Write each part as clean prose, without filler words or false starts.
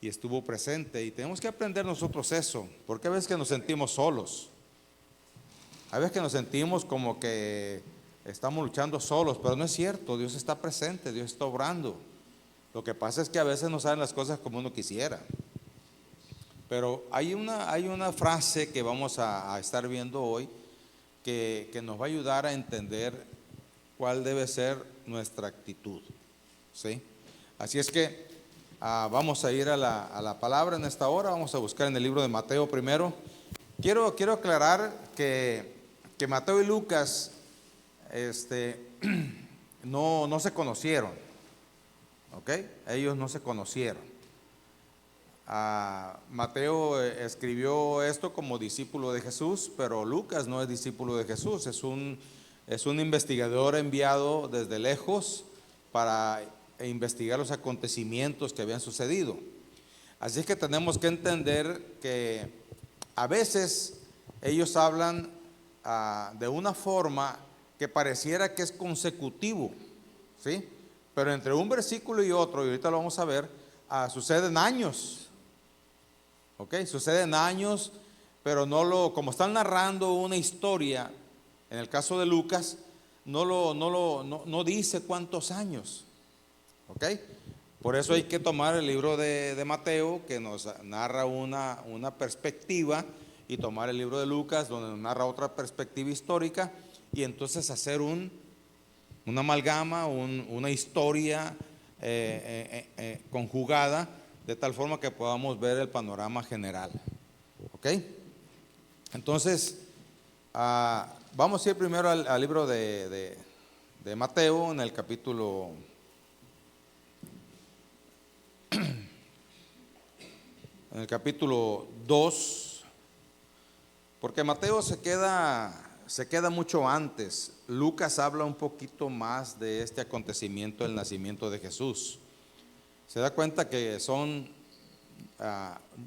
y estuvo presente. Y tenemos que aprender nosotros eso, porque a veces que nos sentimos solos. A veces que nos sentimos como que estamos luchando solos, pero no es cierto. Dios está presente, Dios está obrando. Lo que pasa es que a veces no salen las cosas como uno quisiera. Pero hay una frase que vamos a estar viendo hoy que nos va a ayudar a entender cuál debe ser nuestra actitud, ¿sí? Así es que vamos a ir a la palabra en esta hora. Vamos a buscar en el libro de Mateo primero. Quiero aclarar que Mateo y Lucas no se conocieron, ¿ok? Ellos no se conocieron. Mateo escribió esto como discípulo de Jesús, pero Lucas no es discípulo de Jesús, es un investigador enviado desde lejos para investigar los acontecimientos que habían sucedido. Así es que tenemos que entender que a veces ellos hablan de una forma que pareciera que es consecutivo, ¿sí? Pero entre un versículo y otro, y ahorita lo vamos a ver, suceden años. ¿Ok? Suceden años, pero como están narrando una historia, en el caso de Lucas, no dice cuántos años. ¿Ok? Por eso hay que tomar el libro de Mateo, que nos narra una perspectiva, y tomar el libro de Lucas, donde nos narra otra perspectiva histórica, y entonces hacer una amalgama, una historia conjugada, de tal forma que podamos ver el panorama general. ¿Ok? Entonces, vamos a ir primero al libro de Mateo, en el capítulo en el capítulo 2, porque Mateo se queda mucho antes. Lucas habla un poquito más de este acontecimiento del nacimiento de Jesús. Se da cuenta que son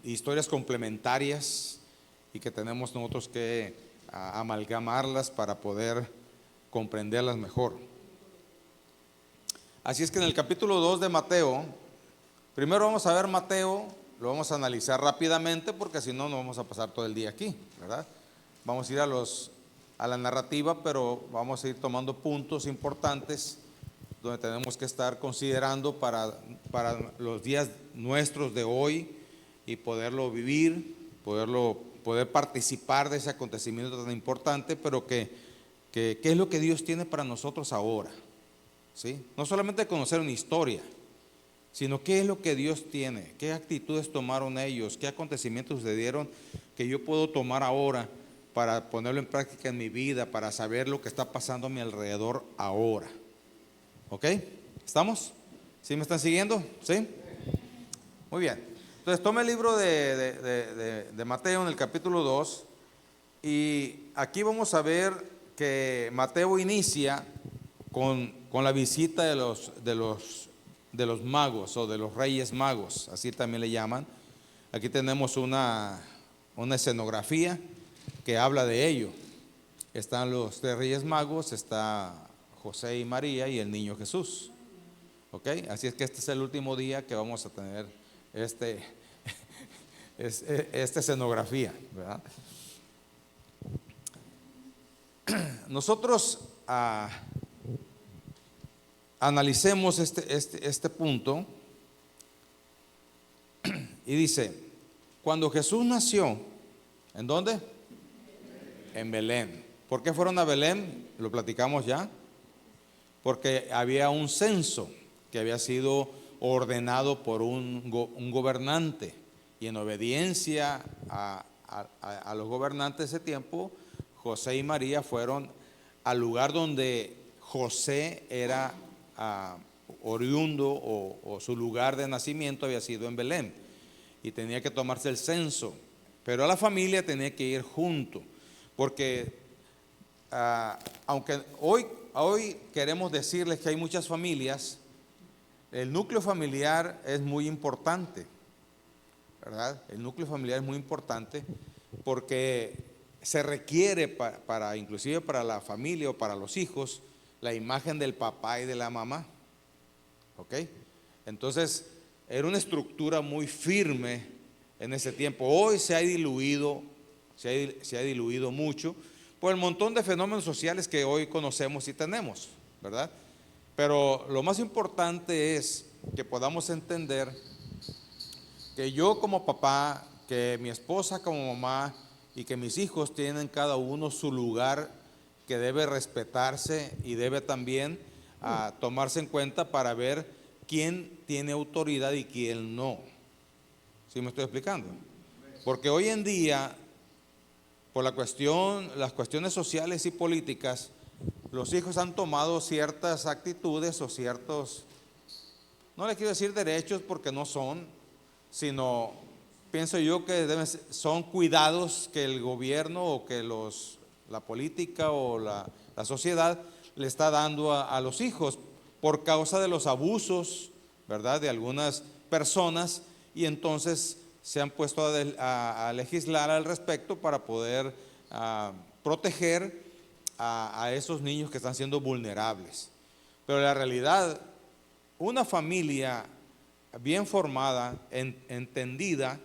historias complementarias y que tenemos nosotros que amalgamarlas para poder comprenderlas mejor. Así es que en el capítulo 2 de Mateo, primero vamos a ver Mateo, lo vamos a analizar rápidamente porque si no, no vamos a pasar todo el día aquí, ¿verdad? Vamos a ir a la narrativa, pero vamos a ir tomando puntos importantes donde tenemos que estar considerando para los días nuestros de hoy y poderlo vivir, poder participar de ese acontecimiento tan importante, pero qué es lo que Dios tiene para nosotros ahora, ¿sí? No solamente conocer una historia, sino qué es lo que Dios tiene, qué actitudes tomaron ellos, qué acontecimientos sucedieron que yo puedo tomar ahora para ponerlo en práctica en mi vida, para saber lo que está pasando a mi alrededor ahora. ¿Ok? ¿Estamos? ¿Sí me están siguiendo? ¿Sí? Muy bien. Entonces tome el libro de Mateo en el capítulo 2 y aquí vamos a ver que Mateo inicia con la visita de los magos o de los reyes magos, así también le llaman. Aquí tenemos una escenografía que habla de ello. Están los tres reyes magos, está José y María y el niño Jesús. ¿Ok? Así es que este es el último día que vamos a tener esta escenografía, ¿verdad? Nosotros analicemos este punto y dice, cuando Jesús nació, ¿en dónde? En Belén. ¿Por qué fueron a Belén? Lo platicamos ya. Porque había un censo que había sido ordenado por un gobernante, y en obediencia a los gobernantes de ese tiempo, José y María fueron al lugar donde José era oriundo o su lugar de nacimiento había sido en Belén, y tenía que tomarse el censo, pero a la familia tenía que ir junto, porque aunque hoy queremos decirles que hay muchas familias, el núcleo familiar es muy importante, ¿verdad? El núcleo familiar es muy importante porque se requiere inclusive para la familia o para los hijos, la imagen del papá y de la mamá. ¿Ok? Entonces, era una estructura muy firme en ese tiempo. Hoy se ha diluido, se ha diluido mucho por el montón de fenómenos sociales que hoy conocemos y tenemos, ¿verdad? Pero lo más importante es que podamos entender que yo como papá, que mi esposa como mamá y que mis hijos tienen cada uno su lugar que debe respetarse y debe también tomarse en cuenta para ver quién tiene autoridad y quién no. ¿Sí me estoy explicando? Porque hoy en día, por las cuestiones sociales y políticas, los hijos han tomado ciertas actitudes o ciertos, no les quiero decir derechos porque no son, sino pienso yo que son cuidados que el gobierno o que la política o la sociedad le está dando a los hijos por causa de los abusos, ¿verdad?, de algunas personas, y entonces se han puesto a legislar al respecto para poder proteger a esos niños que están siendo vulnerables. Pero la realidad, una familia bien formada, entendida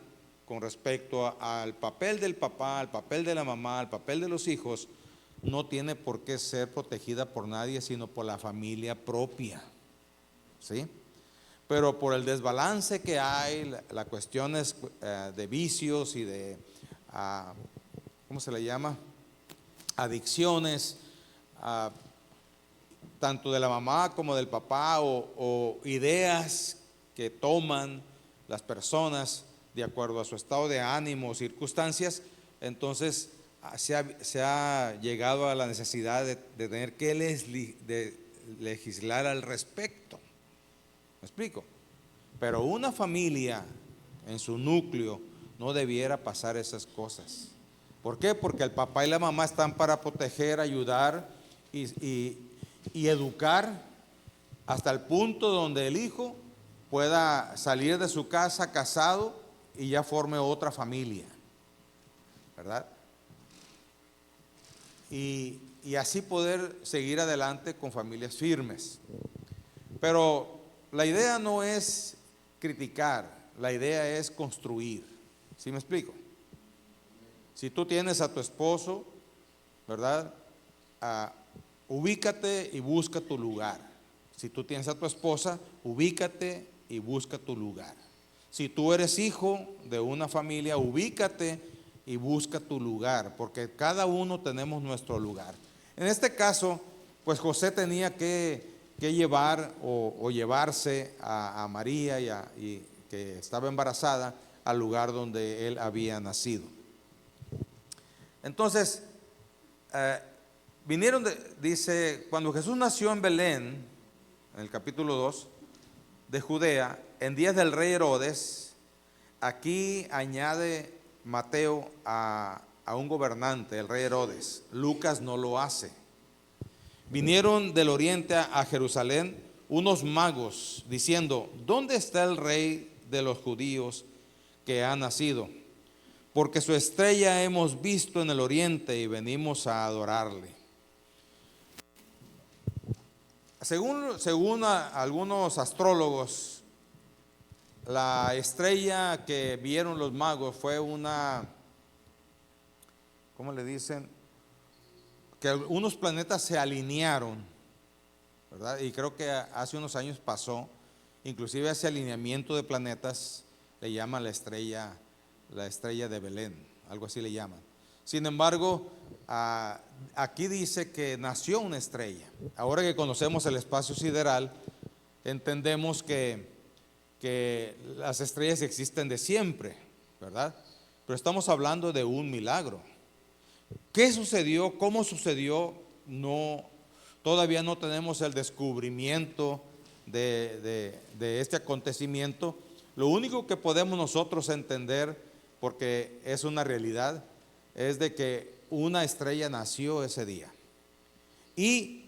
con respecto al papel del papá, al papel de la mamá, al papel de los hijos, no tiene por qué ser protegida por nadie, sino por la familia propia, ¿sí? Pero por el desbalance que hay, las cuestiones de vicios y de, ¿cómo se le llama?, adicciones, tanto de la mamá como del papá, o ideas que toman las personas de acuerdo a su estado de ánimo o circunstancias, entonces se ha llegado a la necesidad de tener que legislar al respecto. ¿Me explico? Pero una familia en su núcleo no debiera pasar esas cosas. ¿Por qué? Porque el papá y la mamá están para proteger, ayudar y educar hasta el punto donde el hijo pueda salir de su casa casado y ya forme otra familia, ¿verdad? Y así poder seguir adelante con familias firmes. Pero la idea no es criticar, la idea es construir. ¿Sí me explico? Si tú tienes a tu esposo, ¿verdad?, ubícate y busca tu lugar. Si tú tienes a tu esposa, ubícate y busca tu lugar. Si tú eres hijo de una familia, ubícate y busca tu lugar, porque cada uno tenemos nuestro lugar. En este caso, pues José tenía que llevar o llevarse a María y que estaba embarazada al lugar donde él había nacido. Entonces, dice, cuando Jesús nació en Belén, en el capítulo 2 de Judea, en días del rey Herodes, aquí añade Mateo a un gobernante, el rey Herodes. Lucas no lo hace. Vinieron del oriente a Jerusalén unos magos diciendo, ¿dónde está el rey de los judíos que ha nacido? Porque su estrella hemos visto en el oriente y venimos a adorarle. Según algunos astrólogos, la estrella que vieron los magos fue una, ¿cómo le dicen?, que unos planetas se alinearon, ¿verdad? Y creo que hace unos años pasó, inclusive ese alineamiento de planetas le llaman la estrella de Belén, algo así le llaman. Sin embargo, aquí dice que nació una estrella. Ahora que conocemos el espacio sideral, entendemos que las estrellas existen de siempre, ¿verdad? Pero estamos hablando de un milagro. ¿Qué sucedió? ¿Cómo sucedió? Todavía no tenemos el descubrimiento de este acontecimiento. Lo único que podemos nosotros entender, porque es una realidad, es de que una estrella nació ese día. Y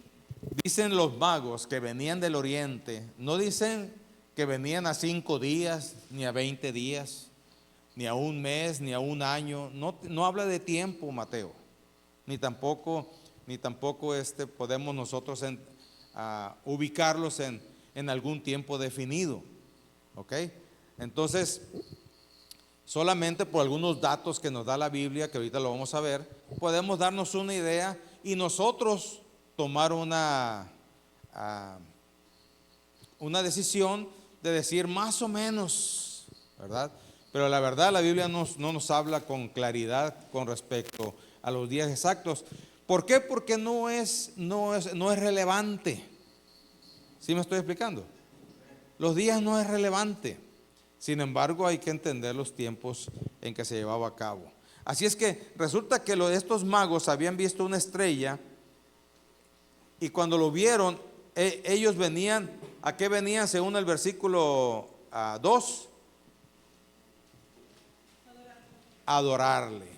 dicen los magos que venían del oriente, no dicen que venían a 5 días, ni a 20 días, ni a un mes, ni a un año. No habla de tiempo, Mateo, ni tampoco podemos nosotros ubicarlos en algún tiempo definido, ¿ok? Entonces, solamente por algunos datos que nos da la Biblia, que ahorita lo vamos a ver, podemos darnos una idea y nosotros tomar una decisión de decir más o menos, ¿verdad? Pero la verdad, la Biblia no nos habla con claridad con respecto a los días exactos. ¿Por qué? Porque no es relevante. ¿Sí me estoy explicando? Los días no es relevante. Sin embargo, hay que entender los tiempos en que se llevaba a cabo. Así es que resulta que estos magos habían visto una estrella y cuando lo vieron, ellos venían, ¿a qué venían según el versículo 2? Adorarle.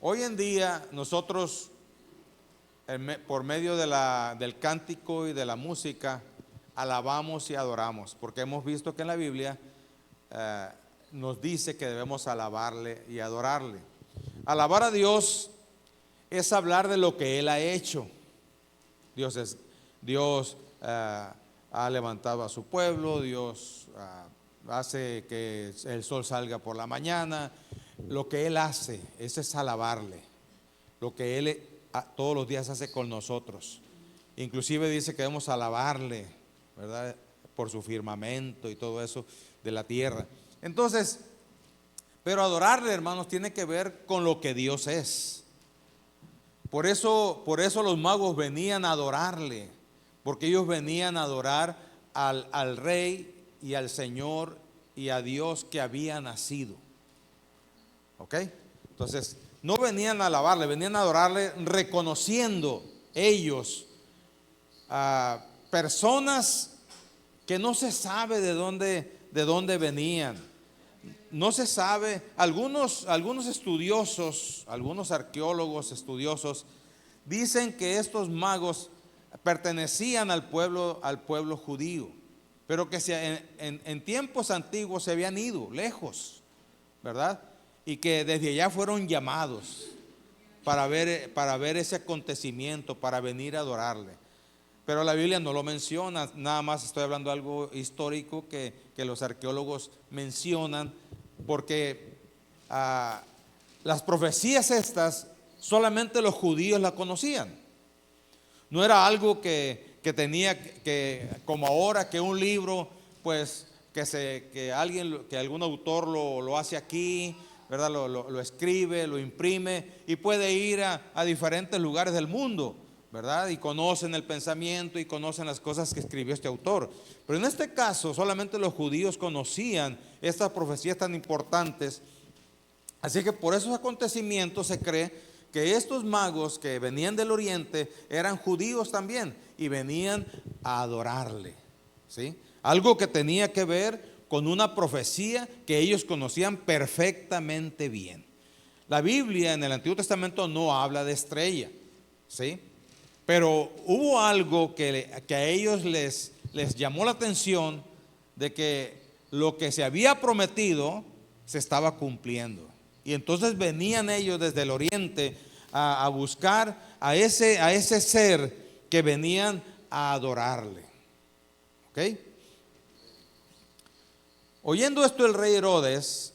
Hoy en día nosotros, por medio del cántico y de la música, alabamos y adoramos, porque hemos visto que en la Biblia nos dice que debemos alabarle y adorarle. Alabar a Dios es hablar de lo que Él ha hecho. Dios ha levantado a su pueblo, Dios hace que el sol salga por la mañana. Lo que Él hace, ese es alabarle. Lo que Él todos los días hace con nosotros. Inclusive dice que debemos alabarle, ¿verdad? Por su firmamento y todo eso de la tierra. Entonces, pero adorarle, hermanos, tiene que ver con lo que Dios es. Por eso los magos venían a adorarle, porque ellos venían a adorar al Rey y al Señor y a Dios que había nacido. ¿Ok? Entonces, no venían a alabarle, venían a adorarle reconociendo ellos a personas que no se sabe de dónde venían. No se sabe, algunos estudiosos, algunos arqueólogos estudiosos dicen que estos magos pertenecían al pueblo judío, pero que en tiempos antiguos se habían ido lejos, ¿verdad? Y que desde allá fueron llamados para ver ese acontecimiento, para venir a adorarle. Pero la Biblia no lo menciona, nada más estoy hablando de algo histórico que los arqueólogos mencionan, porque las profecías estas solamente los judíos la conocían. No era algo que tenía que, como ahora, que un libro, pues, que algún autor lo hace aquí, ¿verdad? Lo escribe, lo imprime y puede ir a diferentes lugares del mundo, ¿verdad? Y conocen el pensamiento y conocen las cosas que escribió este autor. Pero en este caso solamente los judíos conocían estas profecías tan importantes. Así que por esos acontecimientos se cree que estos magos que venían del oriente eran judíos también y venían a adorarle, ¿sí? Algo que tenía que ver con una profecía que ellos conocían perfectamente bien. La Biblia en el Antiguo Testamento no habla de estrella, ¿sí? Pero hubo algo que a ellos les llamó la atención, de que lo que se había prometido se estaba cumpliendo. Y entonces venían ellos desde el oriente a buscar a ese ser que venían a adorarle. ¿Ok? Oyendo esto, el rey Herodes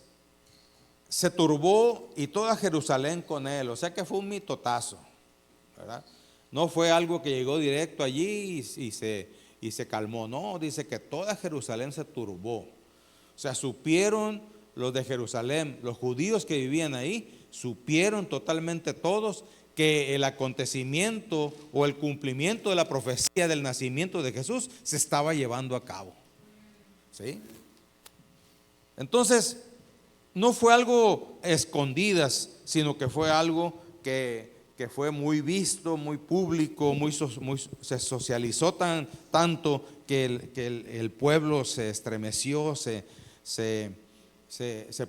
se turbó y toda Jerusalén con él. O sea que fue un mitotazo, ¿verdad? No fue algo que llegó directo allí y se calmó. No, dice que toda Jerusalén se turbó. O sea, supieron los de Jerusalén, los judíos que vivían ahí, supieron totalmente todos que el acontecimiento o el cumplimiento de la profecía del nacimiento de Jesús se estaba llevando a cabo. ¿Sí? Entonces, no fue algo escondidas, sino que fue algo que fue muy visto, muy público, se socializó tanto que el pueblo se estremeció, se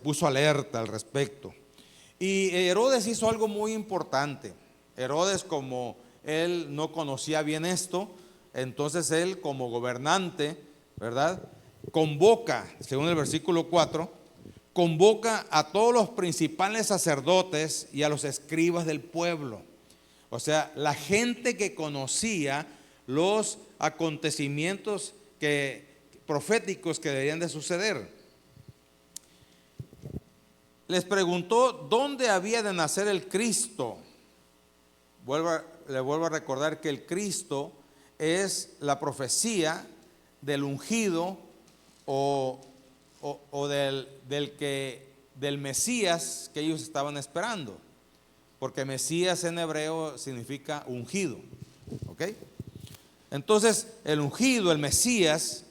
puso alerta al respecto. Y Herodes hizo algo muy importante. Herodes, como él no conocía bien esto, entonces él, como gobernante, ¿verdad?, convoca, según el versículo 4, convoca a todos los principales sacerdotes y a los escribas del pueblo. O sea, la gente que conocía los acontecimientos proféticos que deberían de suceder. Les preguntó dónde había de nacer el Cristo. Le vuelvo a recordar que el Cristo es la profecía del ungido o del Mesías que ellos estaban esperando, porque Mesías en hebreo significa ungido, ¿ok? Entonces el ungido, el Mesías,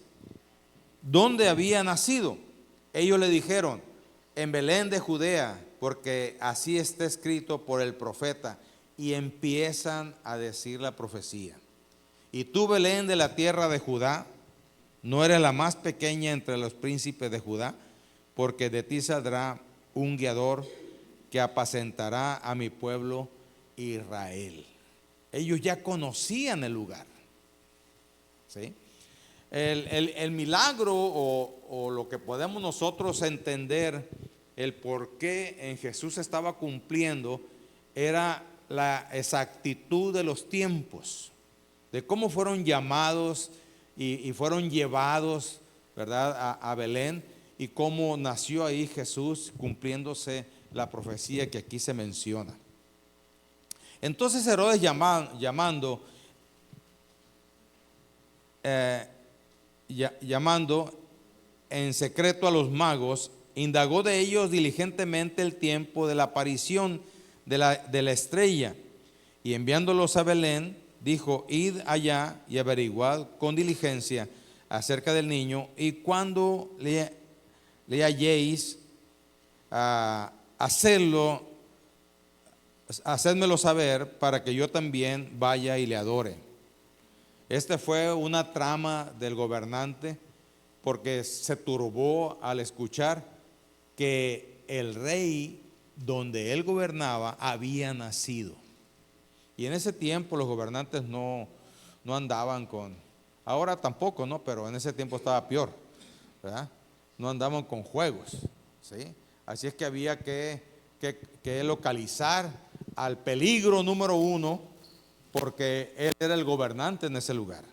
¿dónde había nacido? Ellos le dijeron: en Belén de Judea, porque así está escrito por el profeta. Y empiezan a decir la profecía: y tú, Belén, de la tierra de Judá, no eres la más pequeña entre los príncipes de Judá, porque de ti saldrá un guiador que apacentará a mi pueblo Israel. Ellos ya conocían el lugar, ¿sí? El milagro o lo que podemos nosotros entender, el por qué en Jesús estaba cumpliendo, era la exactitud de los tiempos, de cómo fueron llamados y fueron llevados, ¿verdad?, a Belén, y cómo nació ahí Jesús, cumpliéndose la profecía que aquí se menciona. Entonces Herodes llamando en secreto a los magos, indagó de ellos diligentemente el tiempo de la aparición de la estrella, y enviándolos a Belén, dijo: id allá y averiguad con diligencia acerca del niño, y cuando le halléis, hacedmelo saber, para que yo también vaya y le adore. Esta fue una trama del gobernante, porque se turbó al escuchar que el rey donde él gobernaba había nacido. Y en ese tiempo los gobernantes no andaban ahora tampoco, ¿no? Pero en ese tiempo estaba peor, ¿verdad? No andaban con juegos, ¿sí? Así es que había que localizar al peligro número uno, porque él era el gobernante en ese lugar.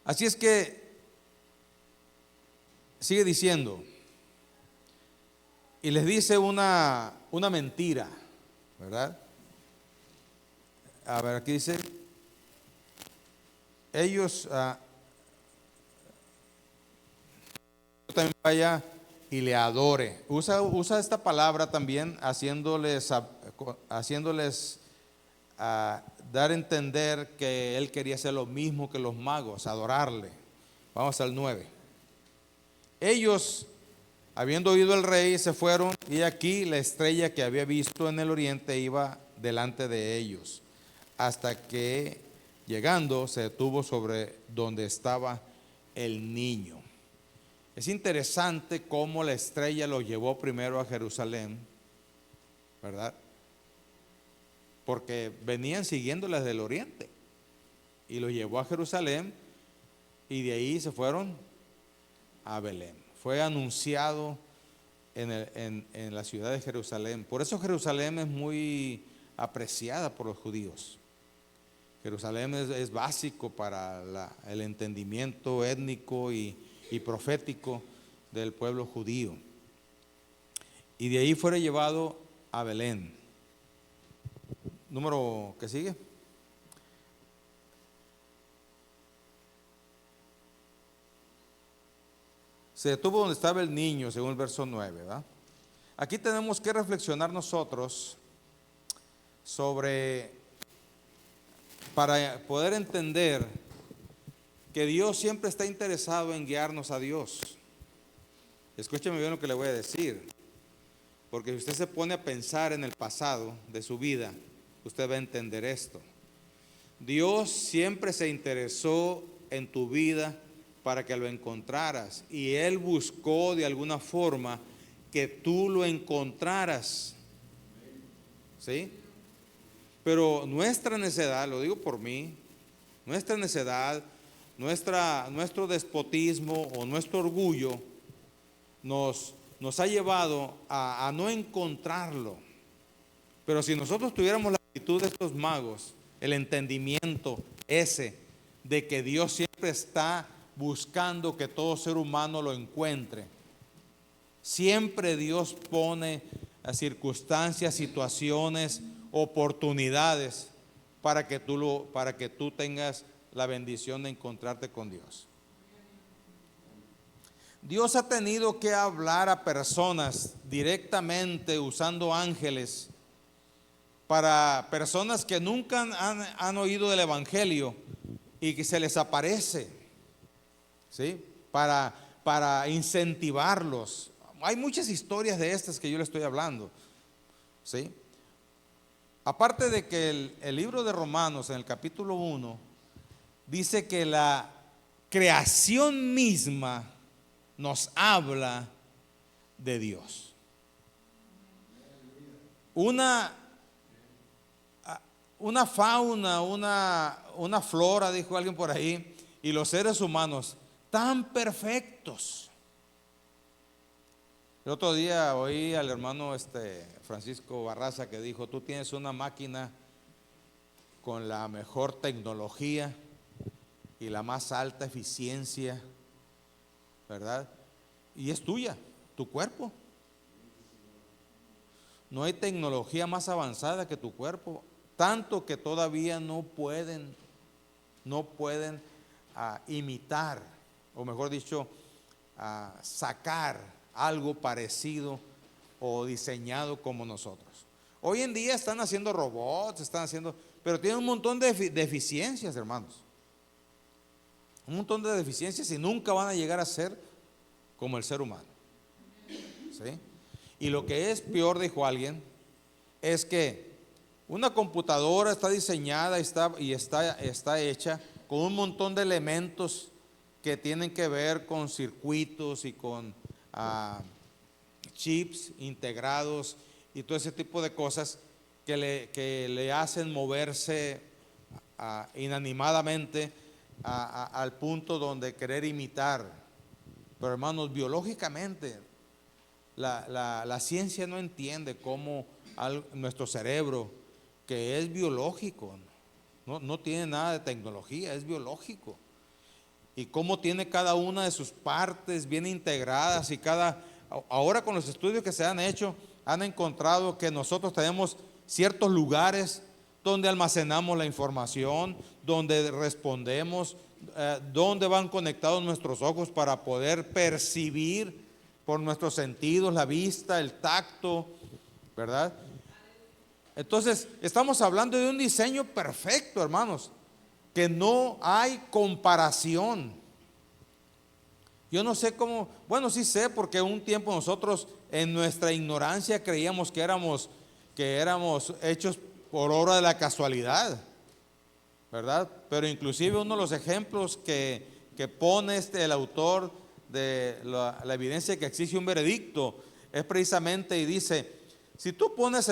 Así es que sigue diciendo, y les dice una mentira, ¿verdad? A ver, aquí dice: ellos también vaya y le adore. Usa esta palabra también haciéndoles dar a entender que él quería hacer lo mismo que los magos, adorarle. Vamos al 9. Ellos, habiendo oído al rey, se fueron, y aquí la estrella que había visto en el oriente iba delante de ellos, hasta que, llegando, se detuvo sobre donde estaba el niño. Es interesante cómo la estrella lo llevó primero a Jerusalén, ¿verdad? Porque venían siguiéndoles del oriente, y lo llevó a Jerusalén, y de ahí se fueron a Belén. Fue anunciado en la ciudad de Jerusalén. Por eso Jerusalén es muy apreciada por los judíos. Jerusalén es básico para el entendimiento étnico y profético del pueblo judío. Y de ahí fue llevado a Belén. Número que sigue. Se detuvo donde estaba el niño, según el verso 9, ¿verdad? Aquí tenemos que reflexionar nosotros para poder entender que Dios siempre está interesado en guiarnos a Dios. Escúcheme bien lo que le voy a decir, porque si usted se pone a pensar en el pasado de su vida, usted va a entender esto. Dios siempre se interesó en tu vida para que lo encontraras, y Él buscó de alguna forma que tú lo encontraras, ¿sí? Pero nuestra necedad, lo digo por mí, nuestra necedad, nuestro despotismo o nuestro orgullo nos ha llevado a no encontrarlo. Pero si nosotros tuviéramos la actitud de estos magos, el entendimiento, ese de que Dios siempre está buscando que todo ser humano lo encuentre. Siempre Dios pone a circunstancias, situaciones, oportunidades para que tú tengas la bendición de encontrarte con Dios. Dios ha tenido que hablar a personas directamente usando ángeles, para personas que nunca han oído del Evangelio y que se les aparece, ¿sí? Para incentivarlos. Hay muchas historias de estas que yo le estoy hablando, ¿sí? Aparte de que el libro de Romanos en el capítulo 1 dice que la creación misma nos habla de Dios. Una fauna, una flora, dijo alguien por ahí, y los seres humanos tan perfectos. El otro día oí al hermano Francisco Barraza que dijo: tú tienes una máquina con la mejor tecnología y la más alta eficiencia, ¿verdad? Y es tuya, tu cuerpo. No hay tecnología más avanzada que tu cuerpo, tanto que todavía no pueden imitar, o mejor dicho, sacar algo parecido o diseñado como nosotros. Hoy en día están haciendo robots, pero tienen un montón de deficiencias, hermanos. Un montón de deficiencias y nunca van a llegar a ser como el ser humano, ¿sí? Y lo que es peor, dijo alguien, es que una computadora está diseñada y está hecha con un montón de elementos que tienen que ver con circuitos y con chips integrados y todo ese tipo de cosas que le hacen moverse inanimadamente al punto donde querer imitar. Pero hermanos, biológicamente la ciencia no entiende cómo nuestro cerebro, que es biológico, no tiene nada de tecnología, es biológico, y cómo tiene cada una de sus partes bien integradas, y ahora con los estudios que se han hecho, han encontrado que nosotros tenemos ciertos lugares donde almacenamos la información, donde respondemos, donde van conectados nuestros ojos para poder percibir por nuestros sentidos, la vista, el tacto, ¿verdad? Entonces, estamos hablando de un diseño perfecto, hermanos, que no hay comparación. Yo no sé cómo, bueno, sí sé, porque un tiempo nosotros en nuestra ignorancia creíamos que éramos hechos por obra de la casualidad, ¿verdad? Pero inclusive uno de los ejemplos que pone el autor de la evidencia que exige un veredicto es precisamente, y dice: si tú pones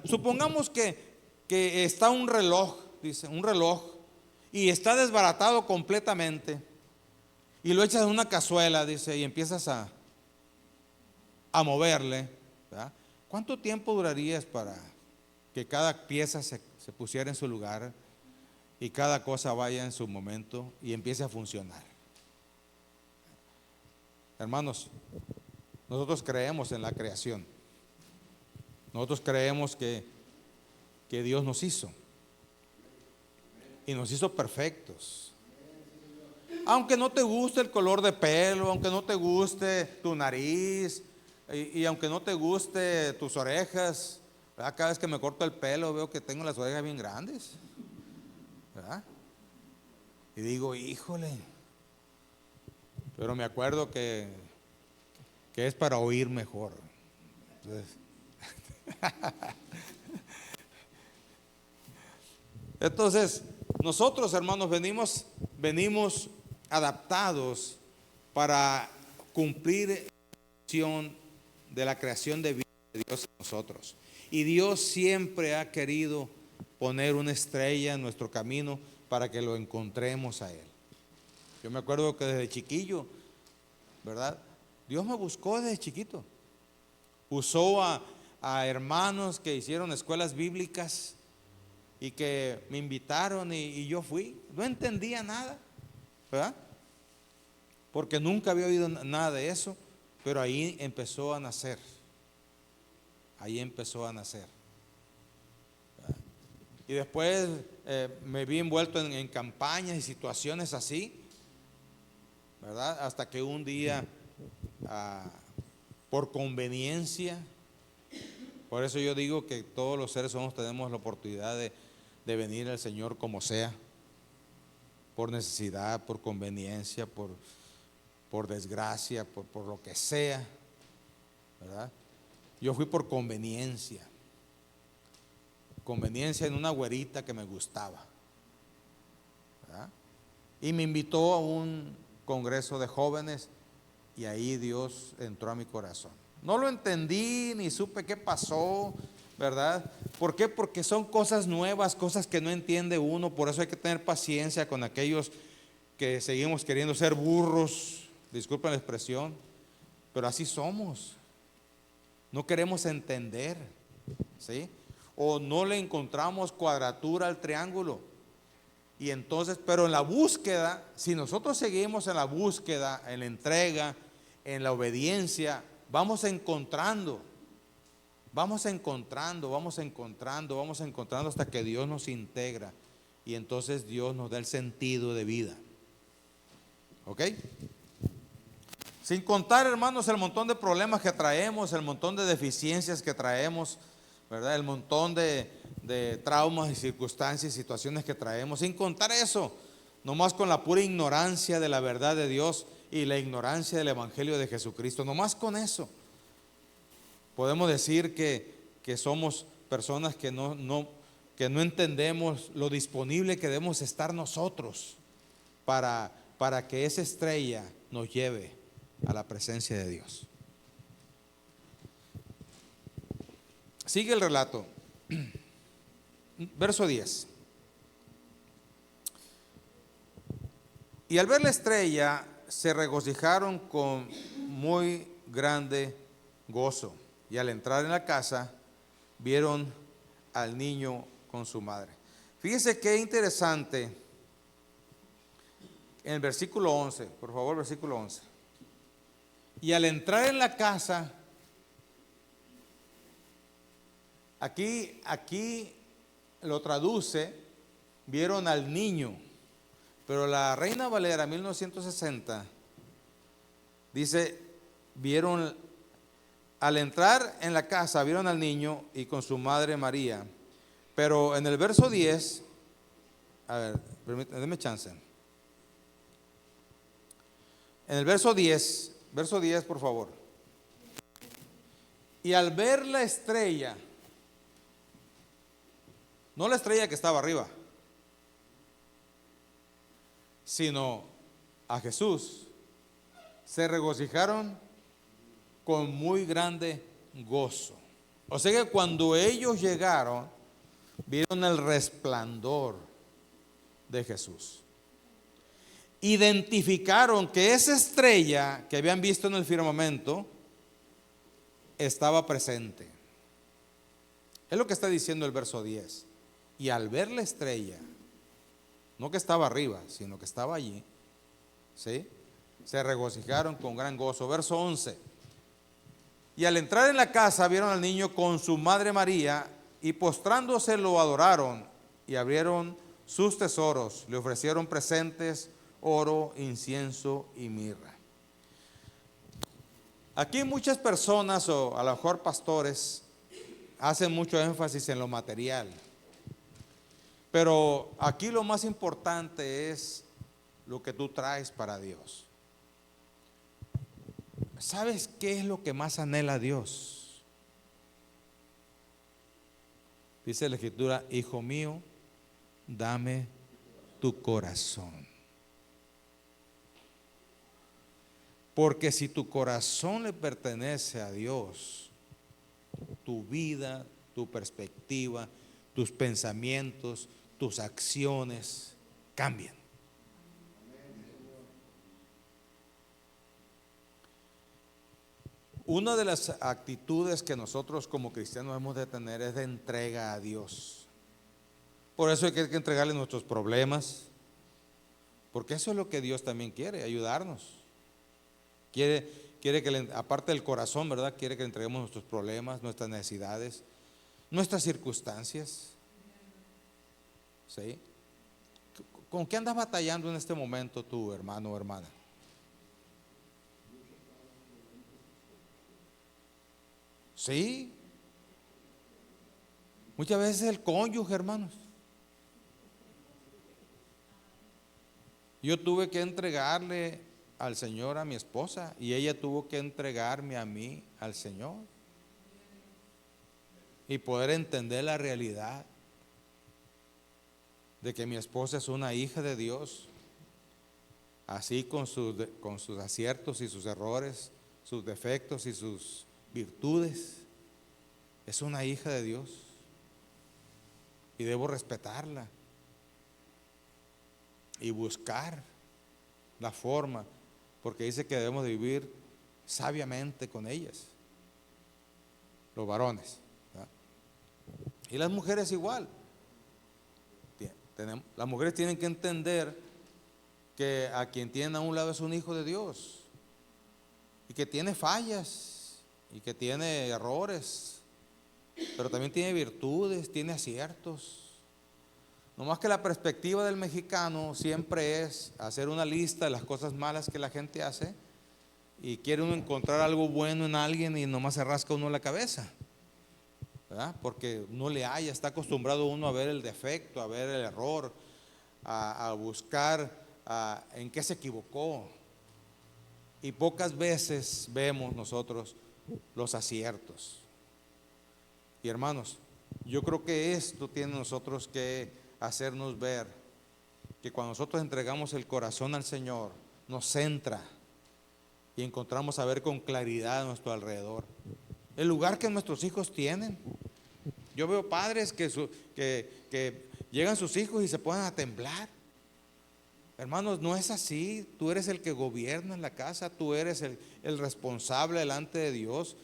supongamos que está un reloj, dice, un reloj, y está desbaratado completamente, y lo echas en una cazuela, dice, y empiezas a moverle, ¿verdad? ¿Cuánto tiempo durarías para que cada pieza se pusiera en su lugar y cada cosa vaya en su momento y empiece a funcionar? Hermanos, nosotros creemos en la creación. Nosotros creemos que Dios nos hizo y nos hizo perfectos. Aunque no te guste el color de pelo, aunque no te guste tu nariz y aunque no te guste tus orejas, ¿verdad? Cada vez que me corto el pelo veo que tengo las orejas bien grandes, ¿verdad? Y digo, híjole, pero me acuerdo que es para oír mejor. Entonces, nosotros, hermanos, venimos adaptados para cumplir la misión de la creación de vida de Dios en nosotros. Y Dios siempre ha querido poner una estrella en nuestro camino para que lo encontremos a Él. Yo me acuerdo que desde chiquillo, ¿verdad? Dios me buscó desde chiquito. Usó a hermanos que hicieron escuelas bíblicas y que me invitaron y yo fui. No entendía nada, ¿verdad? Porque nunca había oído nada de eso, pero ahí empezó a nacer. Ahí empezó a nacer. ¿Verdad? Y después me vi envuelto en campañas y situaciones así, ¿verdad? Hasta que un día, por conveniencia, por eso yo digo que todos los seres humanos tenemos la oportunidad de venir al Señor como sea, por necesidad, por conveniencia, por desgracia, por lo que sea, ¿verdad? Yo fui por conveniencia en una güerita que me gustaba, ¿verdad? Y me invitó a un congreso de jóvenes y ahí Dios entró a mi corazón. No lo entendí ni supe qué pasó, ¿verdad? ¿Por qué? Porque son cosas nuevas, cosas que no entiende uno. Por eso hay que tener paciencia con aquellos que seguimos queriendo ser burros, disculpen la expresión, pero así somos. No queremos entender, ¿sí? O no le encontramos cuadratura al triángulo. Y entonces, pero en la búsqueda, si nosotros seguimos en la búsqueda, en la entrega, en la obediencia, vamos encontrando hasta que Dios nos integra y entonces Dios nos da el sentido de vida. ¿Ok? Sin contar, hermanos, el montón de problemas que traemos, el montón de deficiencias que traemos, ¿verdad? El montón de traumas y circunstancias y situaciones que traemos. Sin contar eso, nomás con la pura ignorancia de la verdad de Dios y la ignorancia del Evangelio de Jesucristo, nomás con eso podemos decir que somos personas que no entendemos lo disponible que debemos estar nosotros para que esa estrella nos lleve a la presencia de Dios. Sigue el relato. Verso 10. Y al ver la estrella se regocijaron con muy grande gozo. Y al entrar en la casa vieron al niño con su madre. Fíjese qué interesante. En el versículo 11, por favor, versículo 11. Y al entrar en la casa, aquí lo traduce, vieron al niño, pero la Reina Valera 1960 dice, al entrar en la casa, vieron al niño y con su madre María. Pero en el verso 10, a ver, denme chance. En el verso 10, por favor. Y al ver la estrella, no la estrella que estaba arriba, sino a Jesús, se regocijaron con muy grande gozo. O sea que cuando ellos llegaron, vieron el resplandor de Jesús. Identificaron que esa estrella que habían visto en el firmamento estaba presente. Es lo que está diciendo el verso 10. Y al ver la estrella, no que estaba arriba, sino que estaba allí, ¿sí? Se regocijaron con gran gozo. Verso 11. Y al entrar en la casa vieron al niño con su madre María y postrándose lo adoraron y abrieron sus tesoros, le ofrecieron presentes, oro, incienso y mirra. Aquí muchas personas, o a lo mejor pastores, hacen mucho énfasis en lo material. Pero aquí lo más importante es lo que tú traes para Dios. ¿Sabes qué es lo que más anhela Dios? Dice la Escritura, hijo mío, dame tu corazón. Porque si tu corazón le pertenece a Dios, tu vida, tu perspectiva, tus pensamientos, tus acciones cambian. Una de las actitudes que nosotros como cristianos hemos de tener es de entrega a Dios. Por eso hay que entregarle nuestros problemas, porque eso es lo que Dios también quiere, ayudarnos. Quiere que, aparte del corazón, ¿verdad? Quiere que le entreguemos nuestros problemas, nuestras necesidades, nuestras circunstancias. ¿Sí? ¿Con qué andas batallando en este momento tú, hermano o hermana? Sí. Muchas veces el cónyuge, hermanos. Yo tuve que entregarle al Señor a mi esposa y ella tuvo que entregarme a mí al Señor y poder entender la realidad de que mi esposa es una hija de Dios, así con sus aciertos y sus errores, sus defectos y sus virtudes. Es una hija de Dios y debo respetarla y buscar la forma, porque dice que debemos de vivir sabiamente con ellas, los varones, ¿verdad? Y las mujeres igual. Las mujeres tienen que entender que a quien tienen a un lado es un hijo de Dios y que tiene fallas y que tiene errores, pero también tiene virtudes, tiene aciertos. No más que la perspectiva del mexicano siempre es hacer una lista de las cosas malas que la gente hace y quiere uno encontrar algo bueno en alguien y nomás se rasca uno la cabeza, ¿verdad? Porque no le haya, está acostumbrado uno a ver el defecto, a ver el error, a buscar en qué se equivocó. Y pocas veces vemos nosotros los aciertos. Y hermanos, yo creo que esto tiene nosotros que hacernos ver que cuando nosotros entregamos el corazón al Señor, nos centra y encontramos a ver con claridad a nuestro alrededor el lugar que nuestros hijos tienen. Yo veo padres que llegan sus hijos y se ponen a temblar. Hermanos, no es así. Tú eres el que gobierna en la casa, tú eres el responsable delante de Dios,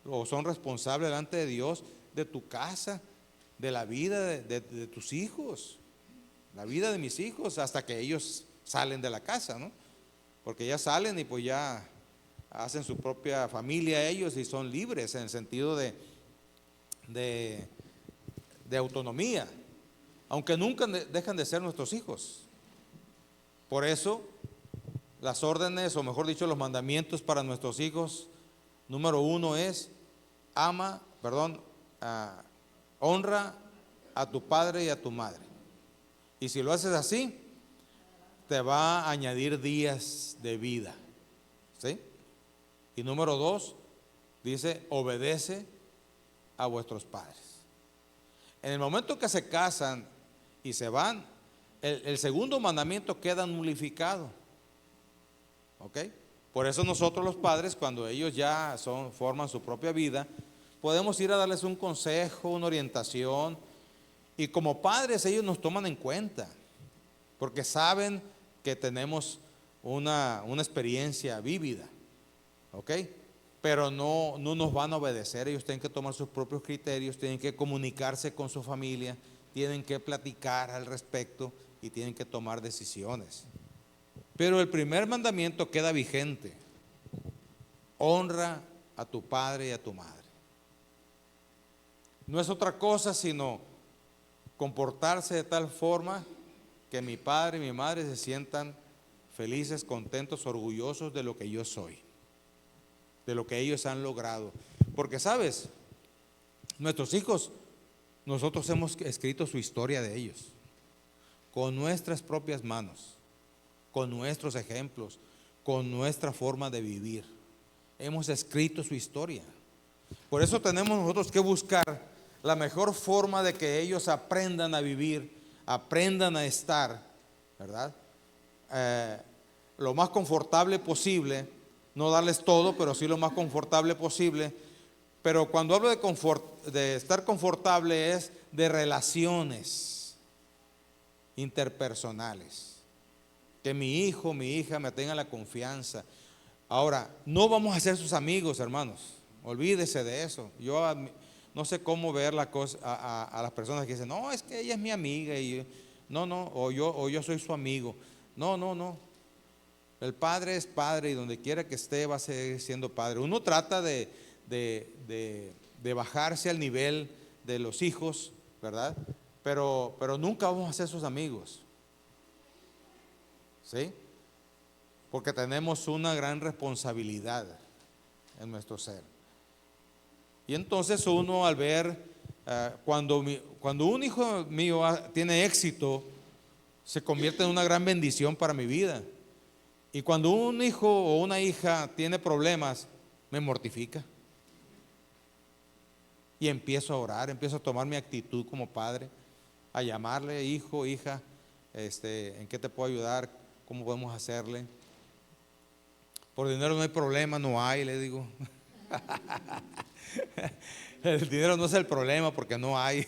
o son responsables delante de Dios de tu casa, de la vida de tus hijos, la vida de mis hijos, hasta que ellos salen de la casa, ¿no? Porque ya salen y pues ya hacen su propia familia ellos y son libres en el sentido de autonomía, aunque nunca dejan de ser nuestros hijos. Por eso, las órdenes, o mejor dicho, los mandamientos para nuestros hijos, número 1 es, honra a tu padre y a tu madre. Y si lo haces así, te va a añadir días de vida, ¿sí? Y número 2, dice, obedece a vuestros padres. En el momento que se casan y se van, el segundo mandamiento queda nulificado, ¿ok? Por eso nosotros los padres, cuando ellos ya forman su propia vida, podemos ir a darles un consejo, una orientación, y como padres ellos nos toman en cuenta, porque saben que tenemos una experiencia vívida, ¿ok? Pero no nos van a obedecer, ellos tienen que tomar sus propios criterios, tienen que comunicarse con su familia, tienen que platicar al respecto y tienen que tomar decisiones. Pero el primer mandamiento queda vigente: honra a tu padre y a tu madre. No es otra cosa sino comportarse de tal forma que mi padre y mi madre se sientan felices, contentos, orgullosos de lo que yo soy, de lo que ellos han logrado. Porque sabes, nuestros hijos, nosotros hemos escrito su historia de ellos con nuestras propias manos, con nuestros ejemplos, con nuestra forma de vivir. Hemos escrito su historia. Por eso tenemos nosotros que buscar la mejor forma de que ellos aprendan a vivir, aprendan a estar, ¿verdad? Lo más confortable posible, no darles todo, pero sí lo más confortable posible. Pero cuando hablo de estar confortable es de relaciones interpersonales. Que mi hijo, mi hija me tenga la confianza. Ahora, no vamos a ser sus amigos, hermanos. Olvídese de eso. no sé cómo ver la cosa a las personas que dicen, no, es que ella es mi amiga, y no, o yo soy su amigo. No. El padre es padre y donde quiera que esté va a seguir siendo padre. Uno trata de bajarse al nivel de los hijos, ¿verdad? Pero nunca vamos a ser sus amigos, ¿sí? Porque tenemos una gran responsabilidad en nuestro ser. Y entonces uno al ver, cuando un hijo mío tiene éxito, se convierte en una gran bendición para mi vida. Y cuando un hijo o una hija tiene problemas, me mortifica. Y empiezo a orar, empiezo a tomar mi actitud como padre, a llamarle, hijo, hija, ¿en qué te puedo ayudar? ¿Cómo podemos hacerle? Por dinero no hay problema, no hay, le digo. El dinero no es el problema porque no hay.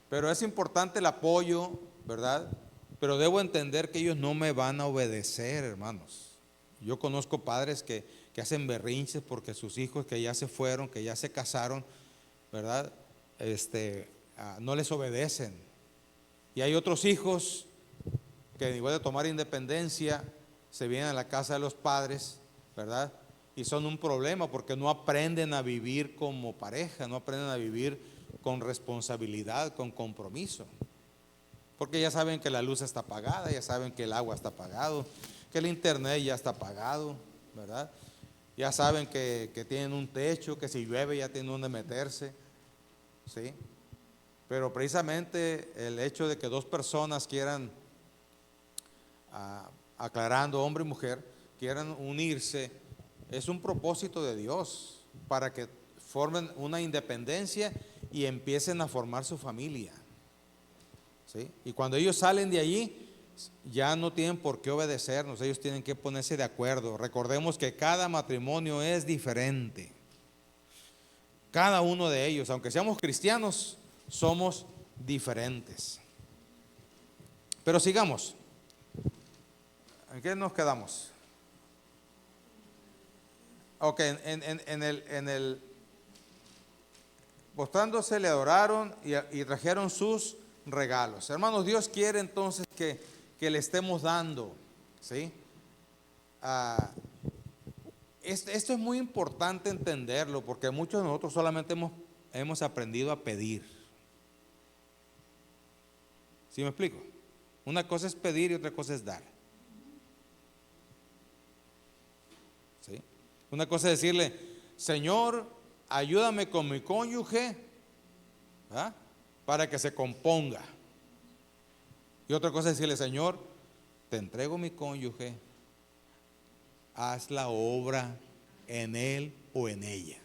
Pero es importante el apoyo, ¿verdad? Pero debo entender que ellos no me van a obedecer, hermanos. Yo conozco padres que hacen berrinches porque sus hijos que ya se fueron, que ya se casaron, ¿verdad? No les obedecen. Y hay otros hijos que igual de tomar independencia, se vienen a la casa de los padres, ¿verdad? Y son un problema porque no aprenden a vivir como pareja, no aprenden a vivir con responsabilidad, con compromiso. Porque ya saben que la luz está apagada, ya saben que el agua está apagado, que el internet ya está apagado, ¿verdad? Ya saben que tienen un techo, que si llueve ya tienen donde meterse, ¿sí? Pero precisamente el hecho de que dos personas quieran, aclarando hombre y mujer, quieran unirse, es un propósito de Dios para que formen una independencia y empiecen a formar su familia, ¿sí? Y cuando ellos salen de allí, ya no tienen por qué obedecernos, ellos tienen que ponerse de acuerdo. Recordemos que cada matrimonio es diferente. Cada uno de ellos, aunque seamos cristianos, somos diferentes. Pero sigamos. ¿En qué nos quedamos? Ok, postrándose le adoraron y trajeron sus regalos. Hermanos, Dios quiere entonces que le estemos dando, ¿sí? Esto es muy importante entenderlo porque muchos de nosotros solamente hemos aprendido a pedir. ¿Sí me explico? Una cosa es pedir y otra cosa es dar. ¿Sí? Una cosa es decirle, Señor, ayúdame con mi cónyuge, ¿verdad?, para que se componga. Y otra cosa es decirle, Señor, te entrego mi cónyuge, haz la obra en él o en ella.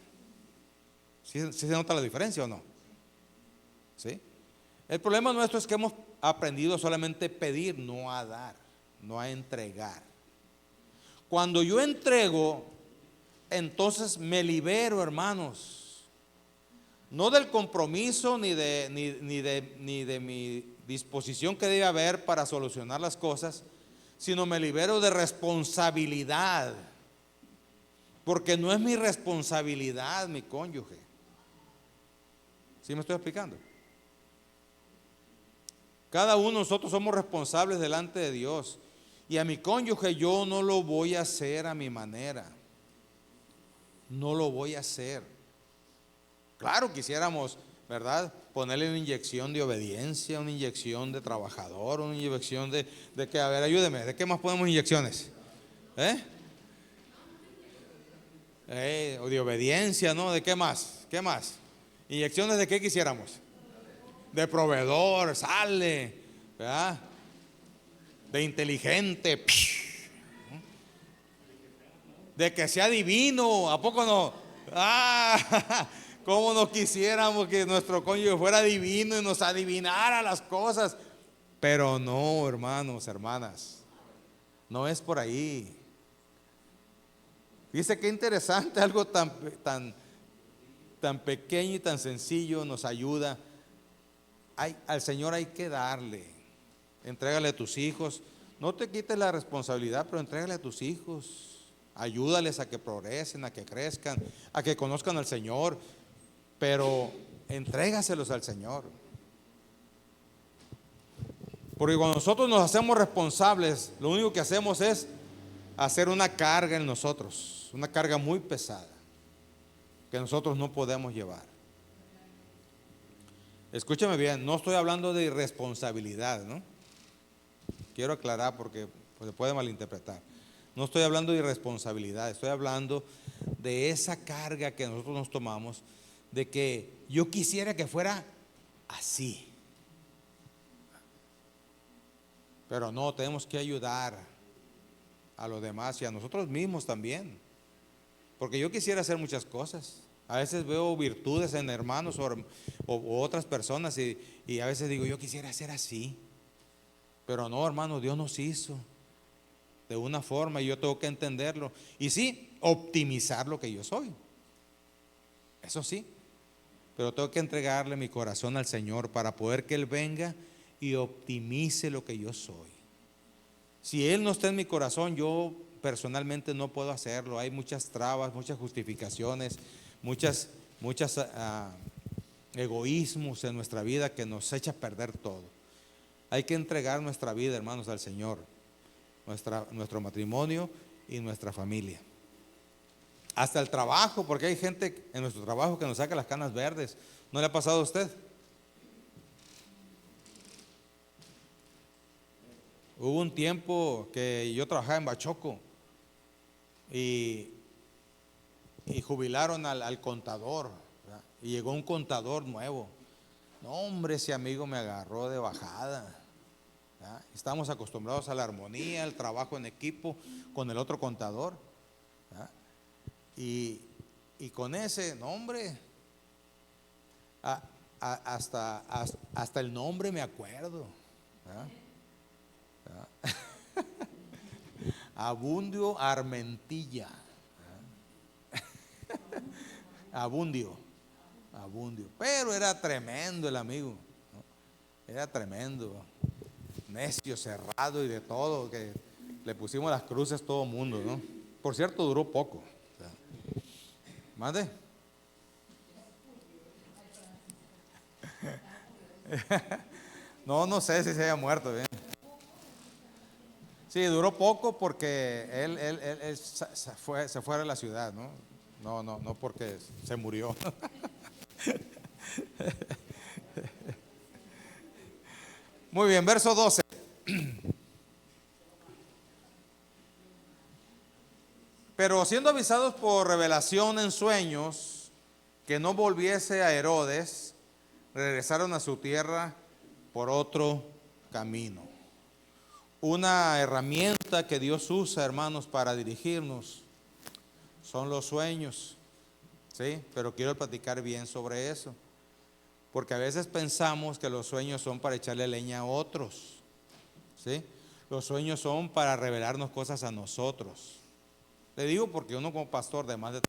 ¿Sí se nota la diferencia o no? ¿Sí? El problema nuestro es que hemos aprendido solamente a pedir, no a dar, no a entregar. Cuando yo entrego, entonces me libero, hermanos. No del compromiso ni de mi disposición que debe haber para solucionar las cosas, sino me libero de responsabilidad. Porque no es mi responsabilidad mi cónyuge. ¿Sí me estoy explicando? Cada uno de nosotros somos responsables delante de Dios. Y a mi cónyuge yo no lo voy a hacer a mi manera. No lo voy a hacer. Claro, quisiéramos, ¿verdad?, ponerle una inyección de obediencia, una inyección de trabajador, una inyección de que, a ver, ayúdeme, ¿de qué más ponemos inyecciones? O de obediencia, ¿no? ¿De qué más? ¿Qué más? ¿Inyecciones de qué quisiéramos? De proveedor, sale, ¿verdad?, de inteligente, de que sea divino, ¿a poco no? Cómo nos quisiéramos que nuestro cónyuge fuera divino y nos adivinara las cosas. Pero no, hermanos, hermanas, no es por ahí. Dice que interesante, algo tan pequeño y tan sencillo nos ayuda. Al Señor hay que darle. Entrégale a tus hijos. No te quites la responsabilidad, pero entrégale a tus hijos. ayúdales a que progresen, a que crezcan, a que conozcan al Señor, pero entrégaselos al Señor. Porque cuando nosotros nos hacemos responsables, lo único que hacemos es hacer una carga en nosotros, una carga muy pesada, que nosotros no podemos llevar. Escúchame bien, no estoy hablando de irresponsabilidad, ¿no? Quiero aclarar porque pues, se puede malinterpretar. No estoy hablando de irresponsabilidad, estoy hablando de esa carga que nosotros nos tomamos, de que yo quisiera que fuera así. Pero no, tenemos que ayudar a los demás y a nosotros mismos también. Porque yo quisiera hacer muchas cosas. A veces veo virtudes en hermanos o otras personas y a veces digo, yo quisiera ser así. Pero no, hermano, Dios nos hizo de una forma y yo tengo que entenderlo. Y sí, optimizar lo que yo soy. Eso sí. Pero tengo que entregarle mi corazón al Señor para poder que Él venga y optimice lo que yo soy. Si Él no está en mi corazón, yo personalmente no puedo hacerlo. Hay muchas trabas, muchas justificaciones, muchas egoísmos en nuestra vida que nos echa a perder todo. Hay que entregar nuestra vida, hermanos, al Señor, nuestro matrimonio y nuestra familia. Hasta el trabajo, porque hay gente en nuestro trabajo que nos saca las canas verdes. ¿No le ha pasado a usted? Hubo un tiempo que yo trabajaba en Bachoco y jubilaron al contador, ¿verdad? Y llegó un contador nuevo. No, hombre, ese amigo me agarró de bajada, ¿verdad? Estamos acostumbrados a la armonía, al trabajo en equipo con el otro contador, ¿verdad? Y con ese, no, hombre, hasta el nombre me acuerdo, ¿verdad? Abundio Armentilla. Abundio. Pero era tremendo el amigo, ¿no? Era tremendo, necio, cerrado y de todo, que le pusimos las cruces todo el mundo, ¿no? Por cierto, duró poco. ¿Mande? No sé si se haya muerto bien. Sí, duró poco porque él se fue de la ciudad, ¿no? No porque se murió. Muy bien, verso 12. Pero siendo avisados por revelación en sueños que no volviese a Herodes, regresaron a su tierra por otro camino. Una herramienta que Dios usa, hermanos, para dirigirnos son los sueños, ¿sí? Pero quiero platicar bien sobre eso, porque a veces pensamos que los sueños son para echarle leña a otros, ¿sí? Los sueños son para revelarnos cosas a nosotros. Le digo porque uno como pastor de más de...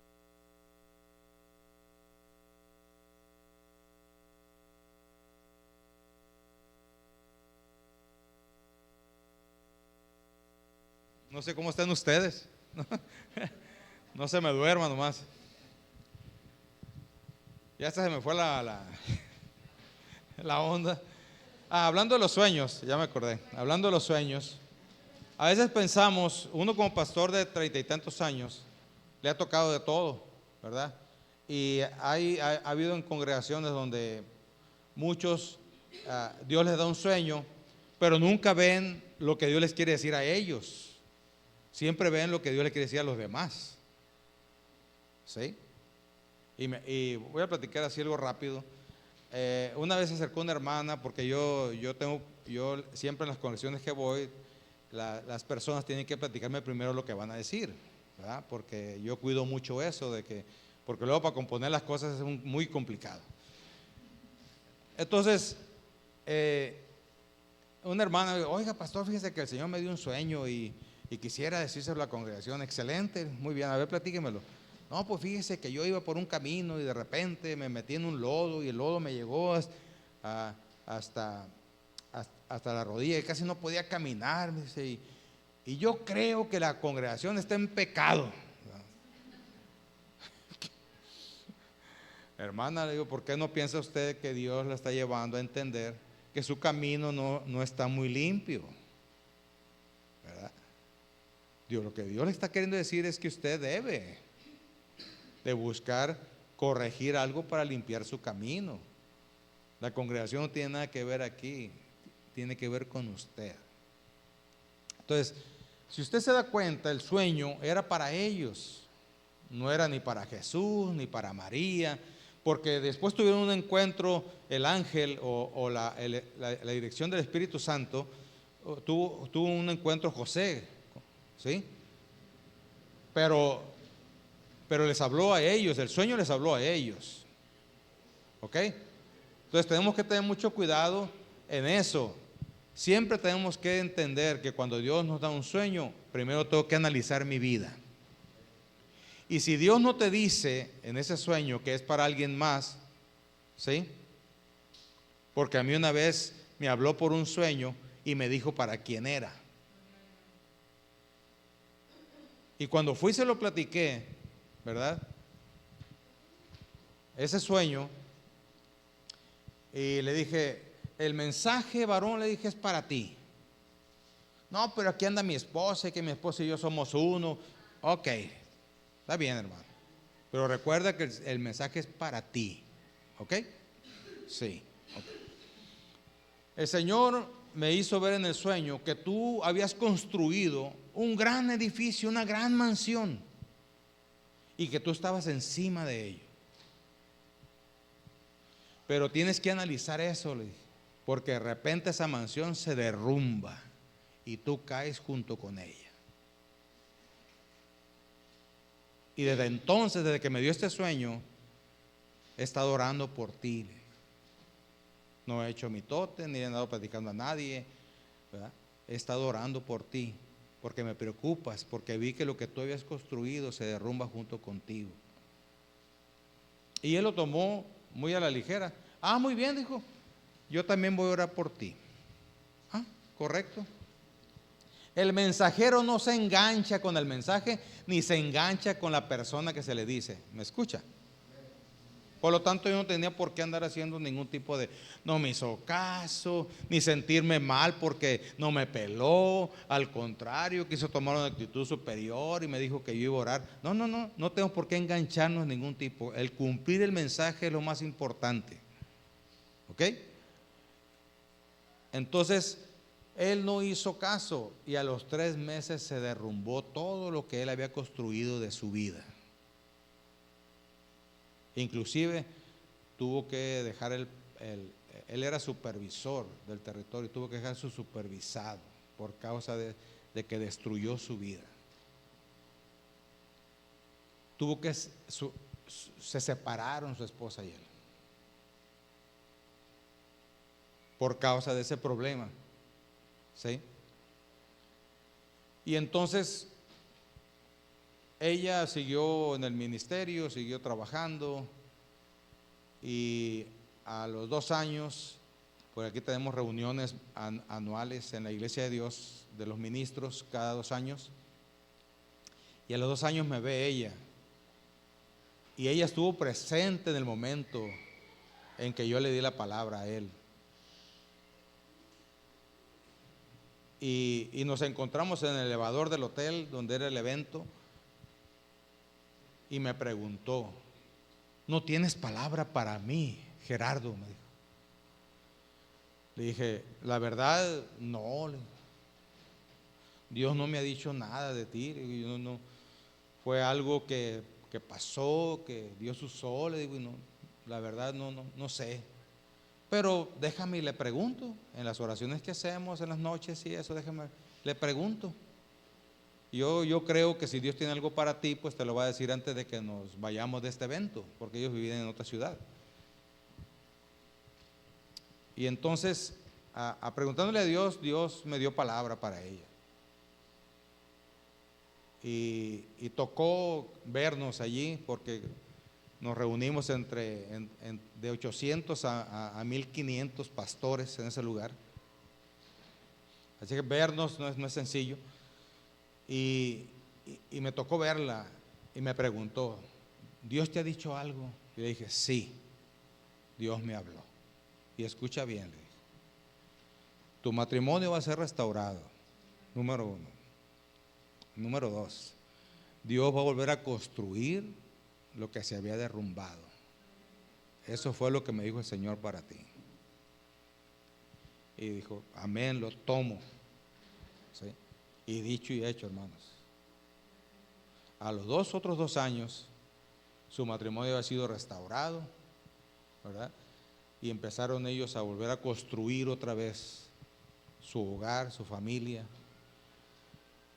No sé cómo están ustedes. No se me duerman nomás. Ya hasta se me fue la onda. Hablando de los sueños, ya me acordé. Hablando de los sueños, a veces pensamos, uno como pastor de 30 y tantos años, le ha tocado de todo, ¿verdad? Y ha habido en congregaciones donde muchos, Dios les da un sueño, pero nunca ven lo que Dios les quiere decir a ellos. Siempre ven lo que Dios le quiere decir a los demás. ¿Sí? Y voy a platicar así algo rápido. Una vez se acercó una hermana, porque yo siempre en las congregaciones que voy, las personas tienen que platicarme primero lo que van a decir, ¿verdad? Porque yo cuido mucho eso, porque luego para componer las cosas es muy complicado. Entonces, una hermana, oiga, pastor, fíjese que el Señor me dio un sueño y quisiera decírselo a la congregación. Excelente, muy bien, a ver, platíquemelo. No, pues fíjese que yo iba por un camino y de repente me metí en un lodo y el lodo me llegó hasta la rodilla y casi no podía caminar, me dice, y yo creo que la congregación está en pecado. Hermana, le digo, ¿por qué no piensa usted que Dios la está llevando a entender que su camino no está muy limpio? ¿Verdad? Lo que Dios le está queriendo decir es que usted debe de buscar corregir algo para limpiar su camino. La congregación no tiene nada que ver aquí, tiene que ver con usted. Entonces, si usted se da cuenta, el sueño era para ellos, no era ni para Jesús ni para María, porque después tuvieron un encuentro, el ángel o la dirección del Espíritu Santo tuvo un encuentro José, ¿sí? Pero les habló a ellos, el sueño les habló a ellos, ¿ok? Entonces tenemos que tener mucho cuidado en eso. Siempre tenemos que entender que cuando Dios nos da un sueño, primero tengo que analizar mi vida. Y si Dios no te dice en ese sueño que es para alguien más, ¿sí? Porque a mí una vez me habló por un sueño y me dijo para quién era. Y cuando fui se lo platiqué, ¿verdad? Ese sueño, y le dije, el mensaje, varón, le dije, es para ti. No, pero aquí anda mi esposa, y que mi esposa y yo somos uno. Ok, está bien, hermano. Pero recuerda que el mensaje es para ti. ¿Ok? Sí. Okay. El Señor me hizo ver en el sueño que tú habías construido un gran edificio, una gran mansión, y que tú estabas encima de ello. Pero tienes que analizar eso, le dije, porque de repente esa mansión se derrumba y tú caes junto con ella. Y desde entonces, desde que me dio este sueño, he estado orando por ti. No he hecho mitote, ni he andado platicando a nadie, ¿verdad? He estado orando por ti, porque me preocupas, porque vi que lo que tú habías construido se derrumba junto contigo. Y él lo tomó muy a la ligera. Ah, muy bien, dijo, yo también voy a orar por ti. Ah, correcto. El mensajero no se engancha con el mensaje, ni se engancha con la persona que se le dice. ¿Me escucha? Por lo tanto, yo no tenía por qué andar haciendo ningún tipo de, no me hizo caso, ni sentirme mal porque no me peló. Al contrario, quiso tomar una actitud superior y me dijo que yo iba a orar. No tengo por qué engancharnos ningún tipo. El cumplir el mensaje es lo más importante. ¿Ok? Entonces, él no hizo caso y a los 3 meses se derrumbó todo lo que él había construido de su vida. Inclusive tuvo que dejar él era supervisor del territorio, tuvo que dejar su supervisado por causa de que destruyó su vida. Se separaron su esposa y él por causa de ese problema, ¿sí? Y entonces ella siguió en el ministerio, siguió trabajando, y a los 2 años, pues aquí tenemos reuniones anuales en la Iglesia de Dios de los ministros cada 2 años, y a los 2 años me ve ella, y ella estuvo presente en el momento en que yo le di la palabra a él. Y nos encontramos en el elevador del hotel donde era el evento, y me preguntó, ¿no tienes palabra para mí, Gerardo? Me dijo. Le dije, la verdad, no. Dios no me ha dicho nada de ti. No, fue algo que pasó, que Dios usó. Le digo, y no, la verdad no sé. Pero déjame y le pregunto, en las oraciones que hacemos en las noches y eso, déjame, le pregunto. Yo creo que si Dios tiene algo para ti, pues te lo va a decir antes de que nos vayamos de este evento, porque ellos vivían en otra ciudad. Y entonces, preguntándole a Dios, Dios me dio palabra para ella. Y tocó vernos allí, porque nos reunimos de 800 a 1500 pastores en ese lugar. Así que vernos no es sencillo. y me tocó verla y me preguntó, ¿Dios te ha dicho algo? Y le dije, sí, Dios me habló. Y escucha bien, le dije, tu matrimonio va a ser restaurado, número 1. Número 2, Dios va a volver a construir lo que se había derrumbado. Eso fue lo que me dijo el Señor para ti. Y dijo, amén, lo tomo. ¿Sí? Y dicho y hecho, hermanos. A los otros 2 años, su matrimonio ha sido restaurado, ¿verdad? Y empezaron ellos a volver a construir otra vez su hogar, su familia.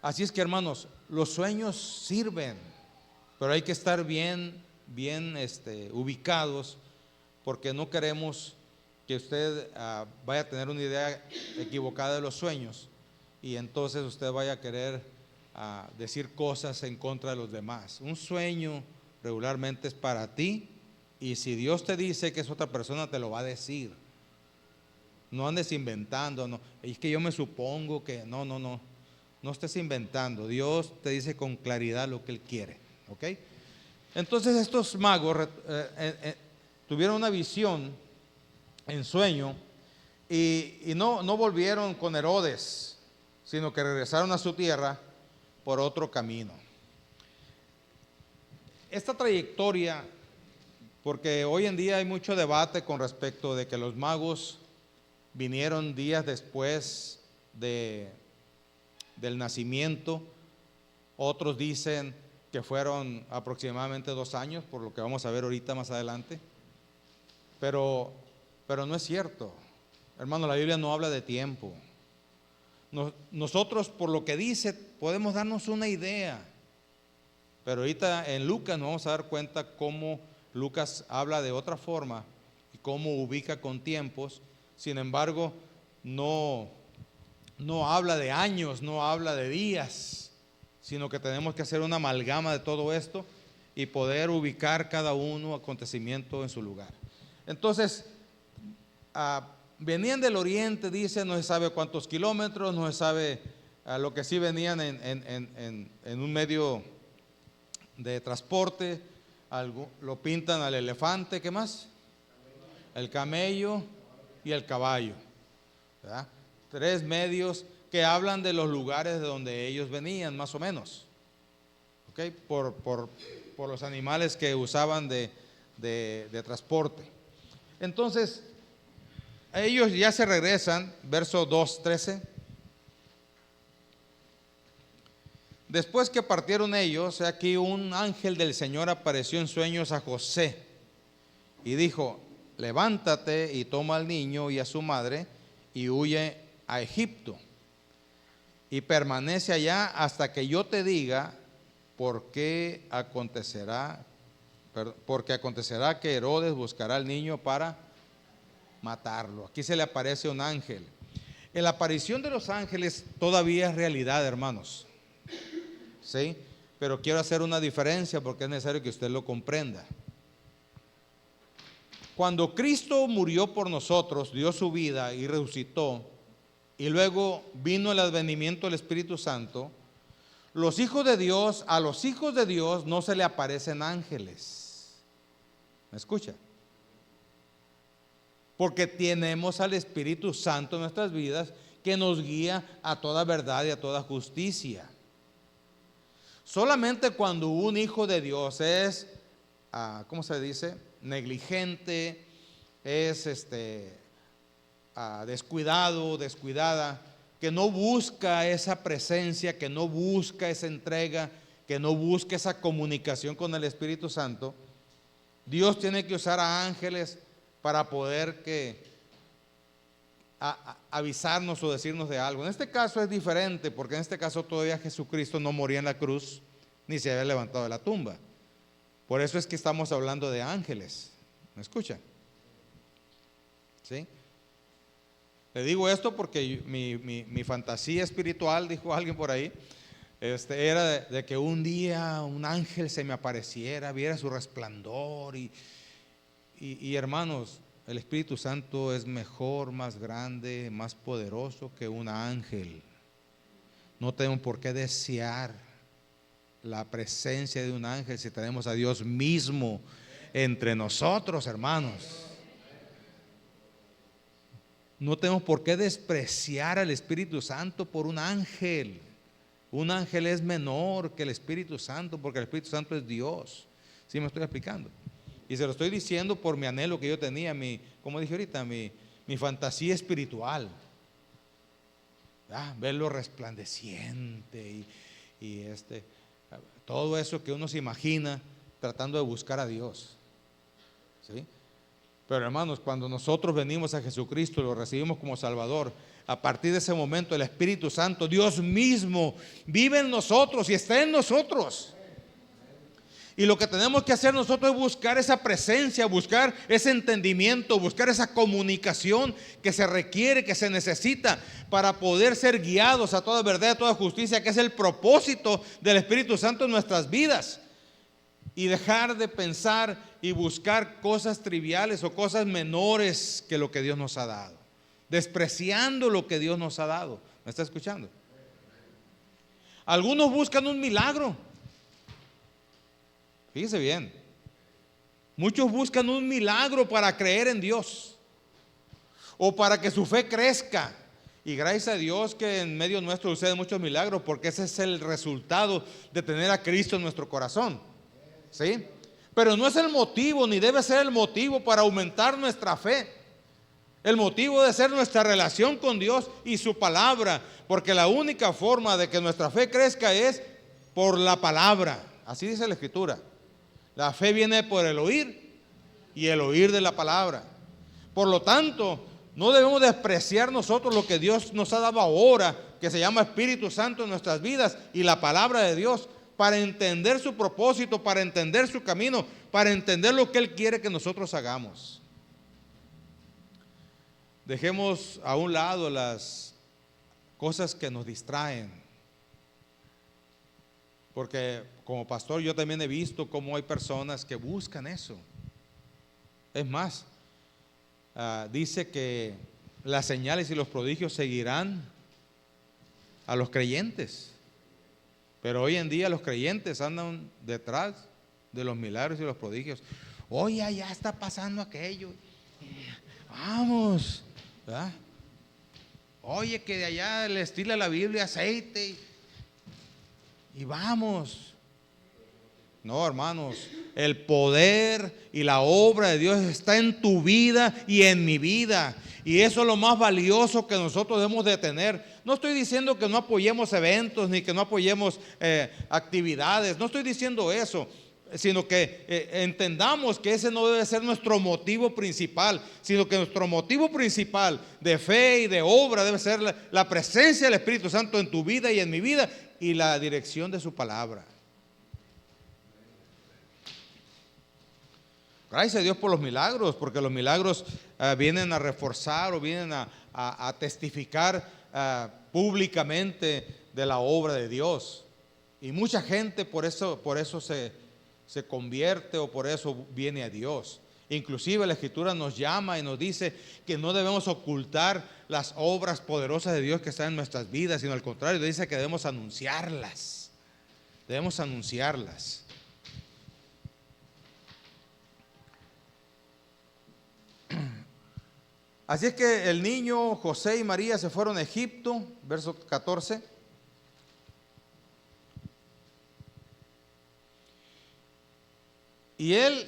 Así es que, hermanos, los sueños sirven, pero hay que estar bien ubicados, porque no queremos que usted vaya a tener una idea equivocada de los sueños y entonces usted vaya a querer decir cosas en contra de los demás. Un sueño regularmente es para ti, y si Dios te dice que es otra persona, te lo va a decir. No andes inventando, no, es que yo me supongo que, no estés inventando. Dios te dice con claridad lo que Él quiere, ¿ok? Entonces estos magos tuvieron una visión en sueño y no volvieron con Herodes, sino que regresaron a su tierra por otro camino. Esta trayectoria, porque hoy en día hay mucho debate con respecto de que los magos vinieron días después del nacimiento. Otros dicen que fueron aproximadamente 2 años, por lo que vamos a ver ahorita más adelante. Pero no es cierto, hermano, la Biblia no habla de tiempo. Nosotros, por lo que dice, podemos darnos una idea, pero ahorita en Lucas nos vamos a dar cuenta cómo Lucas habla de otra forma y cómo ubica con tiempos. Sin embargo, no habla de años, no habla de días, sino que tenemos que hacer una amalgama de todo esto y poder ubicar cada acontecimiento en su lugar. Entonces, venían del oriente, dice, no se sabe cuántos kilómetros, no se sabe, lo que sí venían en un medio de transporte. Lo pintan al elefante, ¿qué más? El camello y el caballo, ¿verdad? 3 medios que hablan de los lugares de donde ellos venían, más o menos, ¿ok? Por los animales que usaban de transporte. Entonces, ellos ya se regresan, verso 2:13. Después que partieron ellos, aquí un ángel del Señor apareció en sueños a José y dijo, levántate y toma al niño y a su madre y huye a Egipto y permanece allá hasta que yo te diga, porque acontecerá que Herodes buscará al niño para matarlo. Aquí se le aparece un ángel. En la aparición de los ángeles todavía es realidad, hermanos, ¿sí? Pero quiero hacer una diferencia porque es necesario que usted lo comprenda. Cuando Cristo murió por nosotros, dio su vida y resucitó, y luego vino el advenimiento del Espíritu Santo, a los hijos de Dios no se le aparecen ángeles. ¿Me escucha? Porque tenemos al Espíritu Santo en nuestras vidas, que nos guía a toda verdad y a toda justicia. Solamente cuando un hijo de Dios es, ¿cómo se dice?, negligente, es descuidado, descuidada, que no busca esa presencia, que no busca esa entrega, que no busca esa comunicación con el Espíritu Santo, Dios tiene que usar a ángeles para poder avisarnos o decirnos de algo. En este caso es diferente, porque en este caso todavía Jesucristo no moría en la cruz ni se había levantado de la tumba. Por eso es que estamos hablando de ángeles. ¿Me escuchan? ¿Sí? Le digo esto porque mi fantasía espiritual, dijo alguien por ahí, era de que un día un ángel se me apareciera, viera su resplandor y hermanos, el Espíritu Santo es mejor, más grande, más poderoso que un ángel. No tenemos por qué desear la presencia de un ángel si tenemos a Dios mismo entre nosotros, hermanos. No tenemos por qué despreciar al Espíritu Santo por un ángel. Un ángel es menor que el Espíritu Santo porque el Espíritu Santo es Dios. ¿Sí me estoy explicando? Y se lo estoy diciendo por mi anhelo que yo tenía, como dije ahorita, mi fantasía espiritual. Verlo resplandeciente y todo eso que uno se imagina tratando de buscar a Dios. ¿Sí? Pero hermanos, cuando nosotros venimos a Jesucristo y lo recibimos como Salvador, a partir de ese momento el Espíritu Santo, Dios mismo, vive en nosotros y está en nosotros. Y lo que tenemos que hacer nosotros es buscar esa presencia, buscar ese entendimiento, buscar esa comunicación que se requiere, que se necesita para poder ser guiados a toda verdad, a toda justicia, que es el propósito del Espíritu Santo en nuestras vidas. Y dejar de pensar y buscar cosas triviales o cosas menores que lo que Dios nos ha dado, despreciando lo que Dios nos ha dado. ¿Me está escuchando? Algunos buscan un milagro. Fíjese bien, muchos buscan un milagro para creer en Dios o para que su fe crezca. Y gracias a Dios que en medio nuestro suceden muchos milagros, porque ese es el resultado de tener a Cristo en nuestro corazón. ¿Sí? Pero no es el motivo, ni debe ser el motivo para aumentar nuestra fe. El motivo debe ser nuestra relación con Dios y su palabra, porque la única forma de que nuestra fe crezca es por la palabra. Así dice la Escritura. La fe viene por el oír y el oír de la palabra. Por lo tanto, no debemos despreciar nosotros lo que Dios nos ha dado ahora, que se llama Espíritu Santo en nuestras vidas y la palabra de Dios, para entender su propósito, para entender su camino, para entender lo que Él quiere que nosotros hagamos. Dejemos a un lado las cosas que nos distraen, porque como pastor yo también he visto cómo hay personas que buscan eso. Es más, dice que las señales y los prodigios seguirán a los creyentes. Pero hoy en día los creyentes andan detrás de los milagros y los prodigios. Oye, ya está pasando aquello. Vamos. ¿Verdad? Oye, que de allá le estila la Biblia aceite. Y vamos. No, hermanos, el poder y la obra de Dios está en tu vida y en mi vida. Y eso es lo más valioso que nosotros debemos de tener. No estoy diciendo que no apoyemos eventos ni que no apoyemos actividades. No estoy diciendo eso, sino que entendamos que ese no debe ser nuestro motivo principal, sino que nuestro motivo principal de fe y de obra debe ser la presencia del Espíritu Santo en tu vida y en mi vida y la dirección de su palabra. Gracias a Dios por los milagros, porque los milagros vienen a reforzar o vienen a testificar públicamente de la obra de Dios. Y mucha gente por eso se convierte o por eso viene a Dios. Inclusive la Escritura nos llama y nos dice que no debemos ocultar las obras poderosas de Dios que están en nuestras vidas, sino al contrario, dice que debemos anunciarlas. Debemos anunciarlas. Así es que el niño José y María se fueron a Egipto, verso 14. Y él,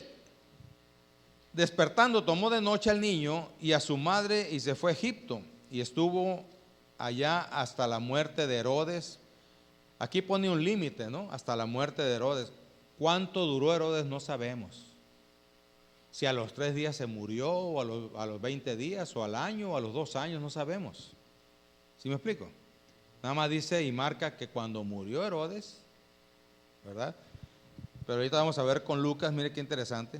despertando, tomó de noche al niño y a su madre y se fue a Egipto. Y estuvo allá hasta la muerte de Herodes. Aquí pone un límite, ¿no? Hasta la muerte de Herodes. ¿Cuánto duró Herodes? No sabemos. Si a los 3 días se murió, o a los 20 días, o al año, o a los 2 años, no sabemos. ¿Sí me explico? Nada más dice y marca que cuando murió Herodes, ¿verdad? Pero ahorita vamos a ver con Lucas, mire qué interesante.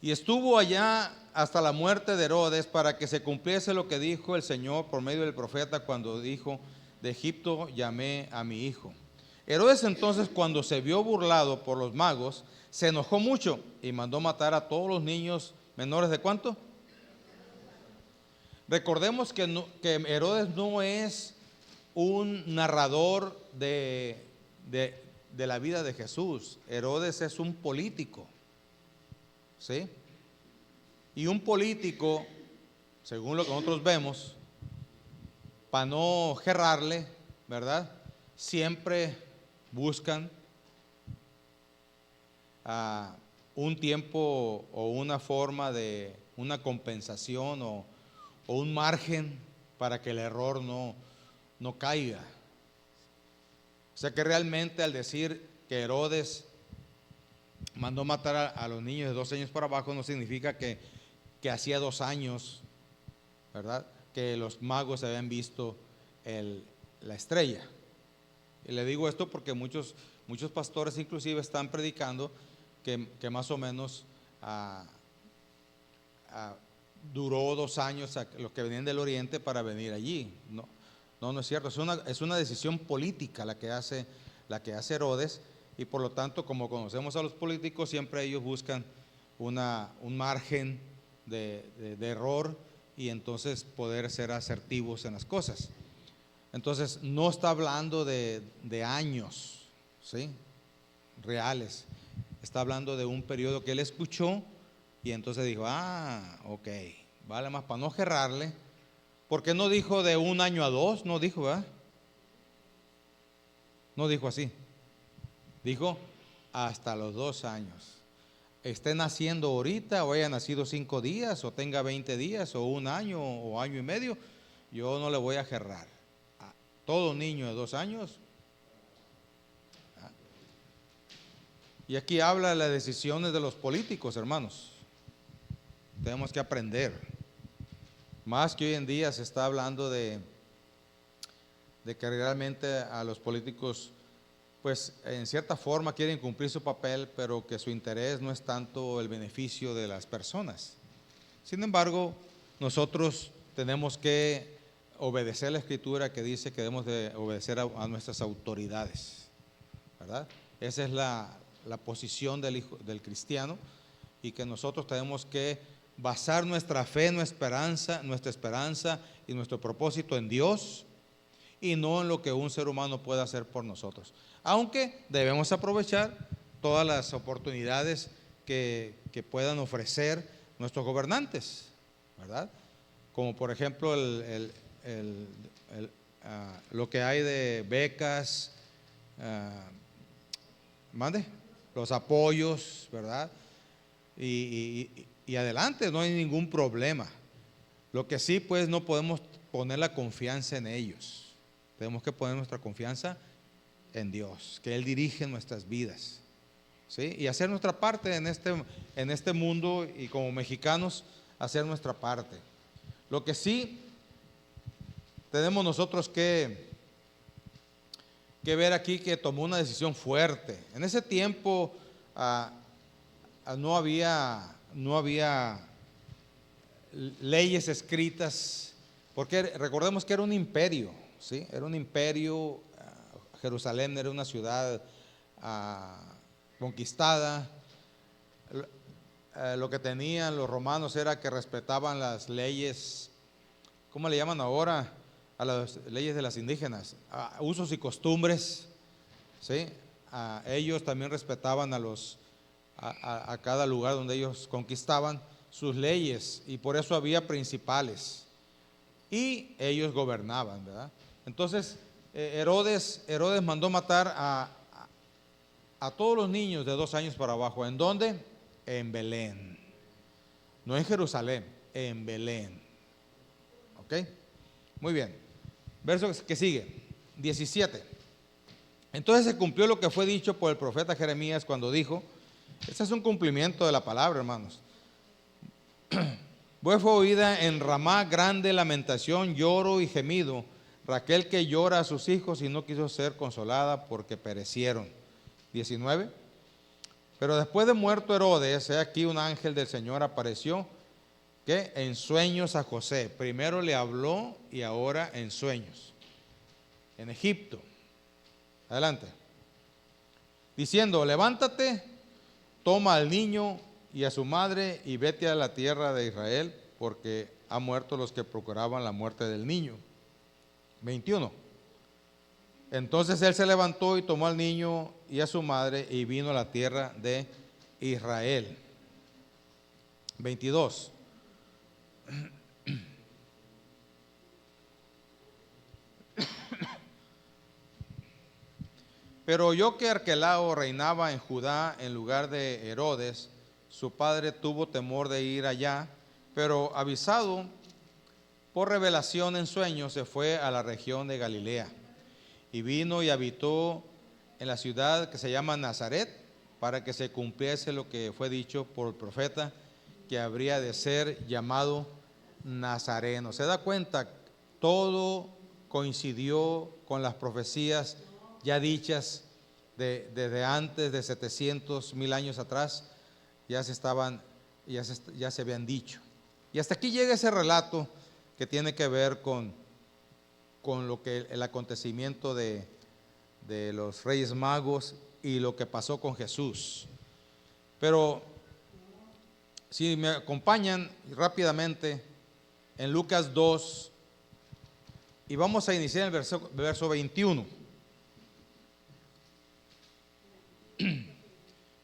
Y estuvo allá hasta la muerte de Herodes para que se cumpliese lo que dijo el Señor por medio del profeta cuando dijo: de Egipto llamé a mi hijo. Herodes entonces, cuando se vio burlado por los magos, se enojó mucho y mandó matar a todos los niños menores de ¿cuánto? Recordemos que Herodes no es un narrador de la vida de Jesús. Herodes es un político, ¿sí? Y un político, según lo que nosotros vemos, para no gerrarle, ¿verdad? Siempre buscan un tiempo o una forma de una compensación o un margen para que el error no caiga. O sea que realmente al decir que Herodes mandó matar a los niños de 2 años para abajo, no significa que hacía 2 años, ¿verdad?, que los magos habían visto la estrella. Y le digo esto porque muchos pastores inclusive están predicando que más o menos duró 2 años los que venían del oriente para venir allí. No es cierto. Es una decisión política la que hace Herodes, y por lo tanto, como conocemos a los políticos, siempre ellos buscan un margen de error y entonces poder ser asertivos en las cosas. Entonces no está hablando de años, ¿sí?, reales. Está hablando de un periodo que él escuchó y entonces dijo, ok, vale más, para no gerrarle, porque no dijo de 1 año a 2, no dijo, ¿verdad? No dijo así, dijo hasta los 2 años. Esté naciendo ahorita o haya nacido 5 días o tenga 20 días o 1 año o año y medio, yo no le voy a gerrar. A todo niño de 2 años. Y aquí habla de las decisiones de los políticos, hermanos. Tenemos que aprender. Más que hoy en día se está hablando de que realmente a los políticos, pues en cierta forma quieren cumplir su papel, pero que su interés no es tanto el beneficio de las personas. Sin embargo, nosotros tenemos que obedecer la Escritura que dice que debemos de obedecer a nuestras autoridades, ¿verdad? Esa es la posición del cristiano, y que nosotros tenemos que basar nuestra fe, nuestra esperanza y nuestro propósito en Dios y no en lo que un ser humano pueda hacer por nosotros. Aunque debemos aprovechar todas las oportunidades que puedan ofrecer nuestros gobernantes, ¿verdad? Como por ejemplo lo que hay de becas, los apoyos, ¿verdad? Y adelante, no hay ningún problema. Lo que sí, pues, no podemos poner la confianza en ellos. Tenemos que poner nuestra confianza en Dios, que Él dirige nuestras vidas, ¿sí? Y hacer nuestra parte en este mundo, y como mexicanos, hacer nuestra parte. Lo que sí tenemos nosotros que ver aquí, que tomó una decisión fuerte. En ese tiempo no había leyes escritas, porque recordemos que era un imperio, ¿sí? Era un imperio. Jerusalén era una ciudad conquistada. Lo que tenían los romanos era que respetaban las leyes, ¿cómo le llaman ahora? A las leyes de las indígenas, usos y costumbres, ¿sí? Ellos también respetaban a cada lugar donde ellos conquistaban sus leyes, y por eso había principales y ellos gobernaban, ¿verdad? Entonces Herodes mandó matar a todos los niños de 2 años para abajo. ¿En dónde? En Belén. No en Jerusalén, en Belén. ¿Ok? Muy bien. Verso que sigue, 17. Entonces se cumplió lo que fue dicho por el profeta Jeremías cuando dijo, este es un cumplimiento de la palabra, hermanos. Fue oída en Ramá grande lamentación, lloro y gemido, Raquel que llora a sus hijos y no quiso ser consolada porque perecieron. 19. Pero después de muerto Herodes, he aquí un ángel del Señor apareció, que en sueños a José. Primero le habló y ahora en sueños. En Egipto. Adelante. Diciendo, levántate, toma al niño y a su madre y vete a la tierra de Israel, porque han muerto los que procuraban la muerte del niño. 21. Entonces él se levantó y tomó al niño y a su madre y vino a la tierra de Israel. 22. Pero oyó que Arquelao reinaba en Judá en lugar de Herodes. Su padre tuvo temor de ir allá, pero avisado por revelación en sueños se fue a la región de Galilea y vino y habitó en la ciudad que se llama Nazaret, para que se cumpliese lo que fue dicho por el profeta, que habría de ser llamado Nazareno. ¿Se da cuenta? Todo coincidió con las profecías ya dichas desde antes de 700,000 años atrás, ya se habían dicho. Y hasta aquí llega ese relato que tiene que ver con lo que el acontecimiento de los Reyes Magos y lo que pasó con Jesús. Pero si me acompañan rápidamente en Lucas 2, y vamos a iniciar el verso 21.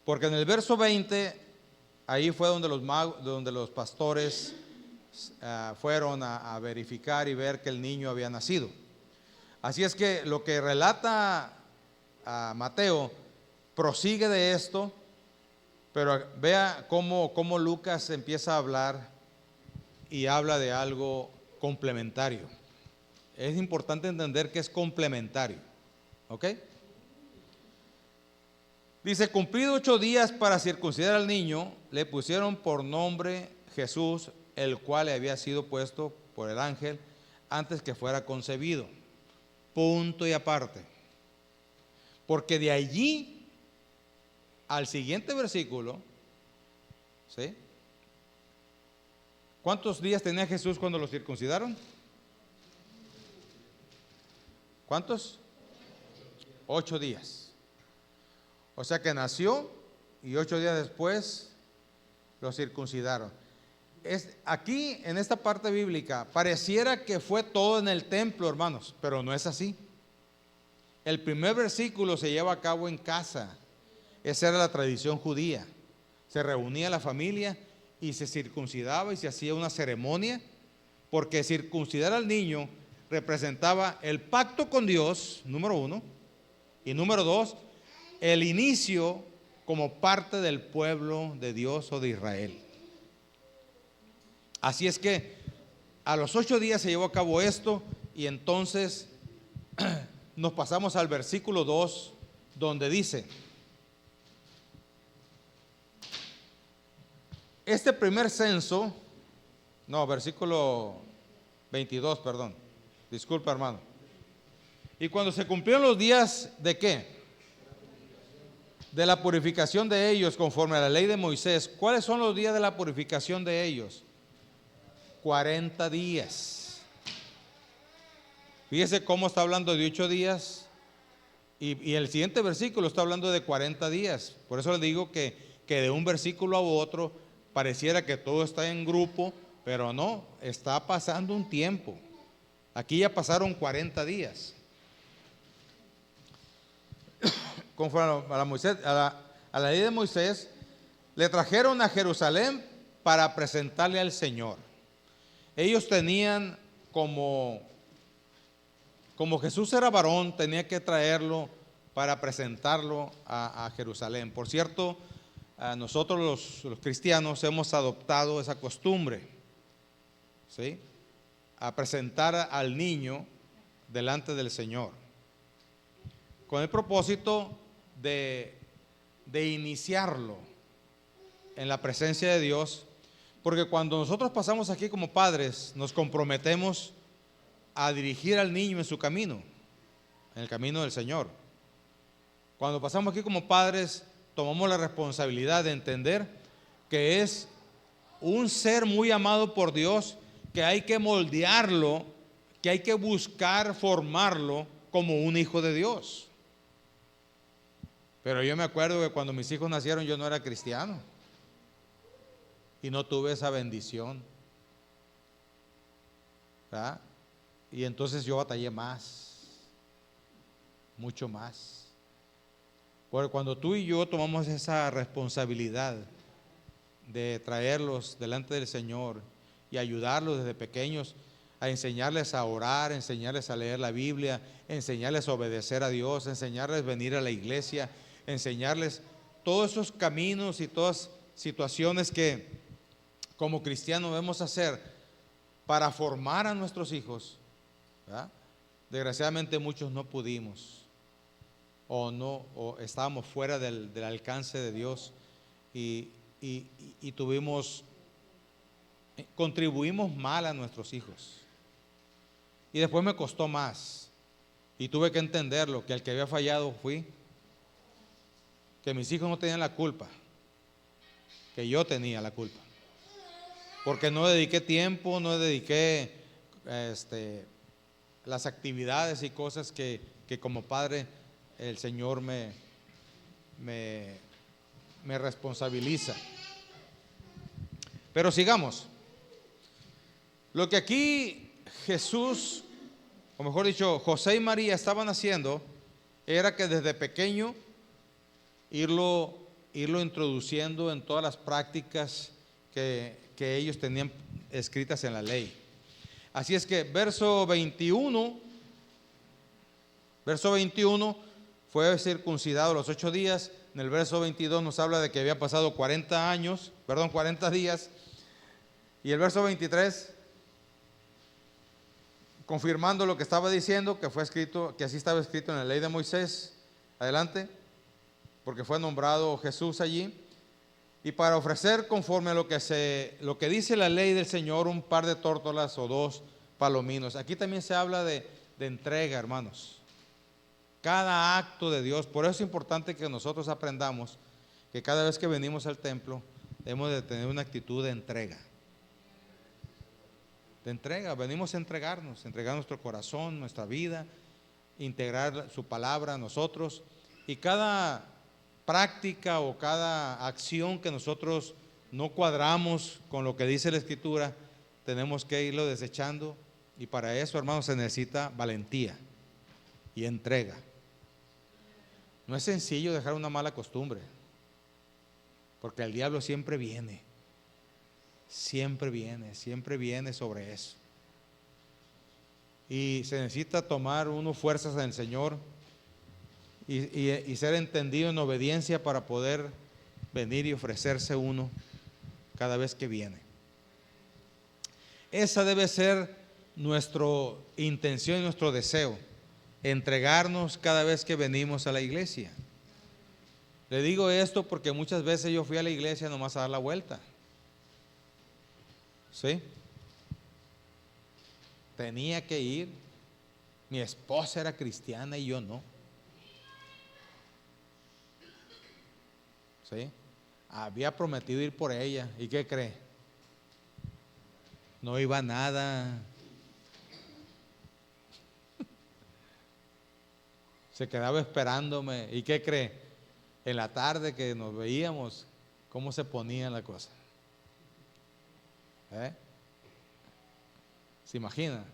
Porque en el verso 20, ahí fue donde los pastores fueron a verificar y ver que el niño había nacido. Así es que lo que relata Mateo prosigue de esto, pero vea cómo Lucas empieza a hablar y habla de algo complementario. Es importante entender que es complementario, ¿ok? Dice: cumplido 8 días para circuncidar al niño, le pusieron por nombre Jesús, el cual le había sido puesto por el ángel antes que fuera concebido. Punto y aparte. Porque de allí al siguiente versículo, ¿sí? ¿Cuántos días tenía Jesús cuando lo circuncidaron? ¿Cuántos? 8 días. O sea que nació y 8 días después lo circuncidaron. Aquí en esta parte bíblica pareciera que fue todo en el templo, hermanos, pero no es así. El primer versículo se lleva a cabo en casa. Esa era la tradición judía. Se reunía la familia y se circuncidaba y se hacía una ceremonia, porque circuncidar al niño representaba el pacto con Dios, número 1, y número 2, el inicio como parte del pueblo de Dios o de Israel. Así es que a los 8 días se llevó a cabo esto, y entonces nos pasamos al versículo 2, donde dice: este primer censo, versículo 22, perdón, disculpa, hermano. Y cuando se cumplieron los días de ¿qué? De la purificación de ellos conforme a la ley de Moisés. ¿Cuáles son los días de la purificación de ellos? 40 días. Fíjese cómo está hablando de 8 días y el siguiente versículo está hablando de 40 días. Por eso les digo que de un versículo a otro pareciera que todo está en grupo, pero no, está pasando un tiempo. Aquí ya pasaron 40 días. Conforme a la ley de Moisés, le trajeron a Jerusalén para presentarle al Señor. Ellos tenían como Jesús era varón, tenía que traerlo para presentarlo a Jerusalén. Por cierto, nosotros los cristianos hemos adoptado esa costumbre, ¿sí? A presentar al niño delante del Señor, con el propósito de iniciarlo en la presencia de Dios, porque cuando nosotros pasamos aquí como padres, nos comprometemos a dirigir al niño en su camino, en el camino del Señor. Cuando pasamos aquí como padres, tomamos la responsabilidad de entender que es un ser muy amado por Dios, que hay que moldearlo, que hay que buscar formarlo como un hijo de Dios. Pero yo me acuerdo que cuando mis hijos nacieron yo no era cristiano y no tuve esa bendición, ¿verdad? Y entonces yo batallé más. mucho más. Porque cuando tú y yo tomamos esa responsabilidad de traerlos delante del Señor y ayudarlos desde pequeños a enseñarles a orar, enseñarles a leer la Biblia, enseñarles a obedecer a Dios, enseñarles a venir a la iglesia, enseñarles todos esos caminos y todas situaciones que como cristianos debemos hacer para formar a nuestros hijos, ¿verdad? Desgraciadamente muchos no pudimos o estábamos fuera del alcance de Dios y contribuimos mal a nuestros hijos. Y después me costó más y tuve que entenderlo, que el que había fallado fui, que mis hijos no tenían la culpa, que yo tenía la culpa, porque no dediqué tiempo, no dediqué las actividades y cosas que como padre el Señor me responsabiliza. Pero sigamos. Lo que aquí Jesús, o mejor dicho, José y María estaban haciendo, era que desde pequeño irlo introduciendo en todas las prácticas que ellos tenían escritas en la ley. Así es que verso 21 fue circuncidado a los 8 días. En el verso 22 nos habla de que había pasado 40 días. Y el verso 23, confirmando lo que estaba diciendo, que fue escrito, que así estaba escrito en la ley de Moisés. Adelante, porque fue nombrado Jesús allí. Y para ofrecer conforme a lo que dice la ley del Señor, un par de tórtolas o 2 palominos. Aquí también se habla de entrega, hermanos. Cada acto de Dios. Por eso es importante que nosotros aprendamos que cada vez que venimos al templo debemos de tener una actitud de entrega. De entrega, venimos a entregar nuestro corazón, nuestra vida, integrar su palabra a nosotros. Y cada práctica o cada acción que nosotros no cuadramos con lo que dice la Escritura, tenemos que irlo desechando. Y para eso, hermanos, se necesita valentía y entrega. No es sencillo dejar una mala costumbre, porque el diablo siempre viene sobre eso. Y se necesita tomar uno fuerzas en el Señor y ser entendido en obediencia para poder venir y ofrecerse uno cada vez que viene. Esa debe ser nuestra intención y nuestro deseo, entregarnos cada vez que venimos a la iglesia. Le digo esto porque muchas veces yo fui a la iglesia nomás a dar la vuelta. ¿Sí? Tenía que ir. Mi esposa era cristiana y yo no. ¿Sí? Había prometido ir por ella. ¿Y qué cree? No iba a nada. Se quedaba esperándome. ¿Y qué cree? En la tarde que nos veíamos, ¿cómo se ponía la cosa? ¿Se imagina?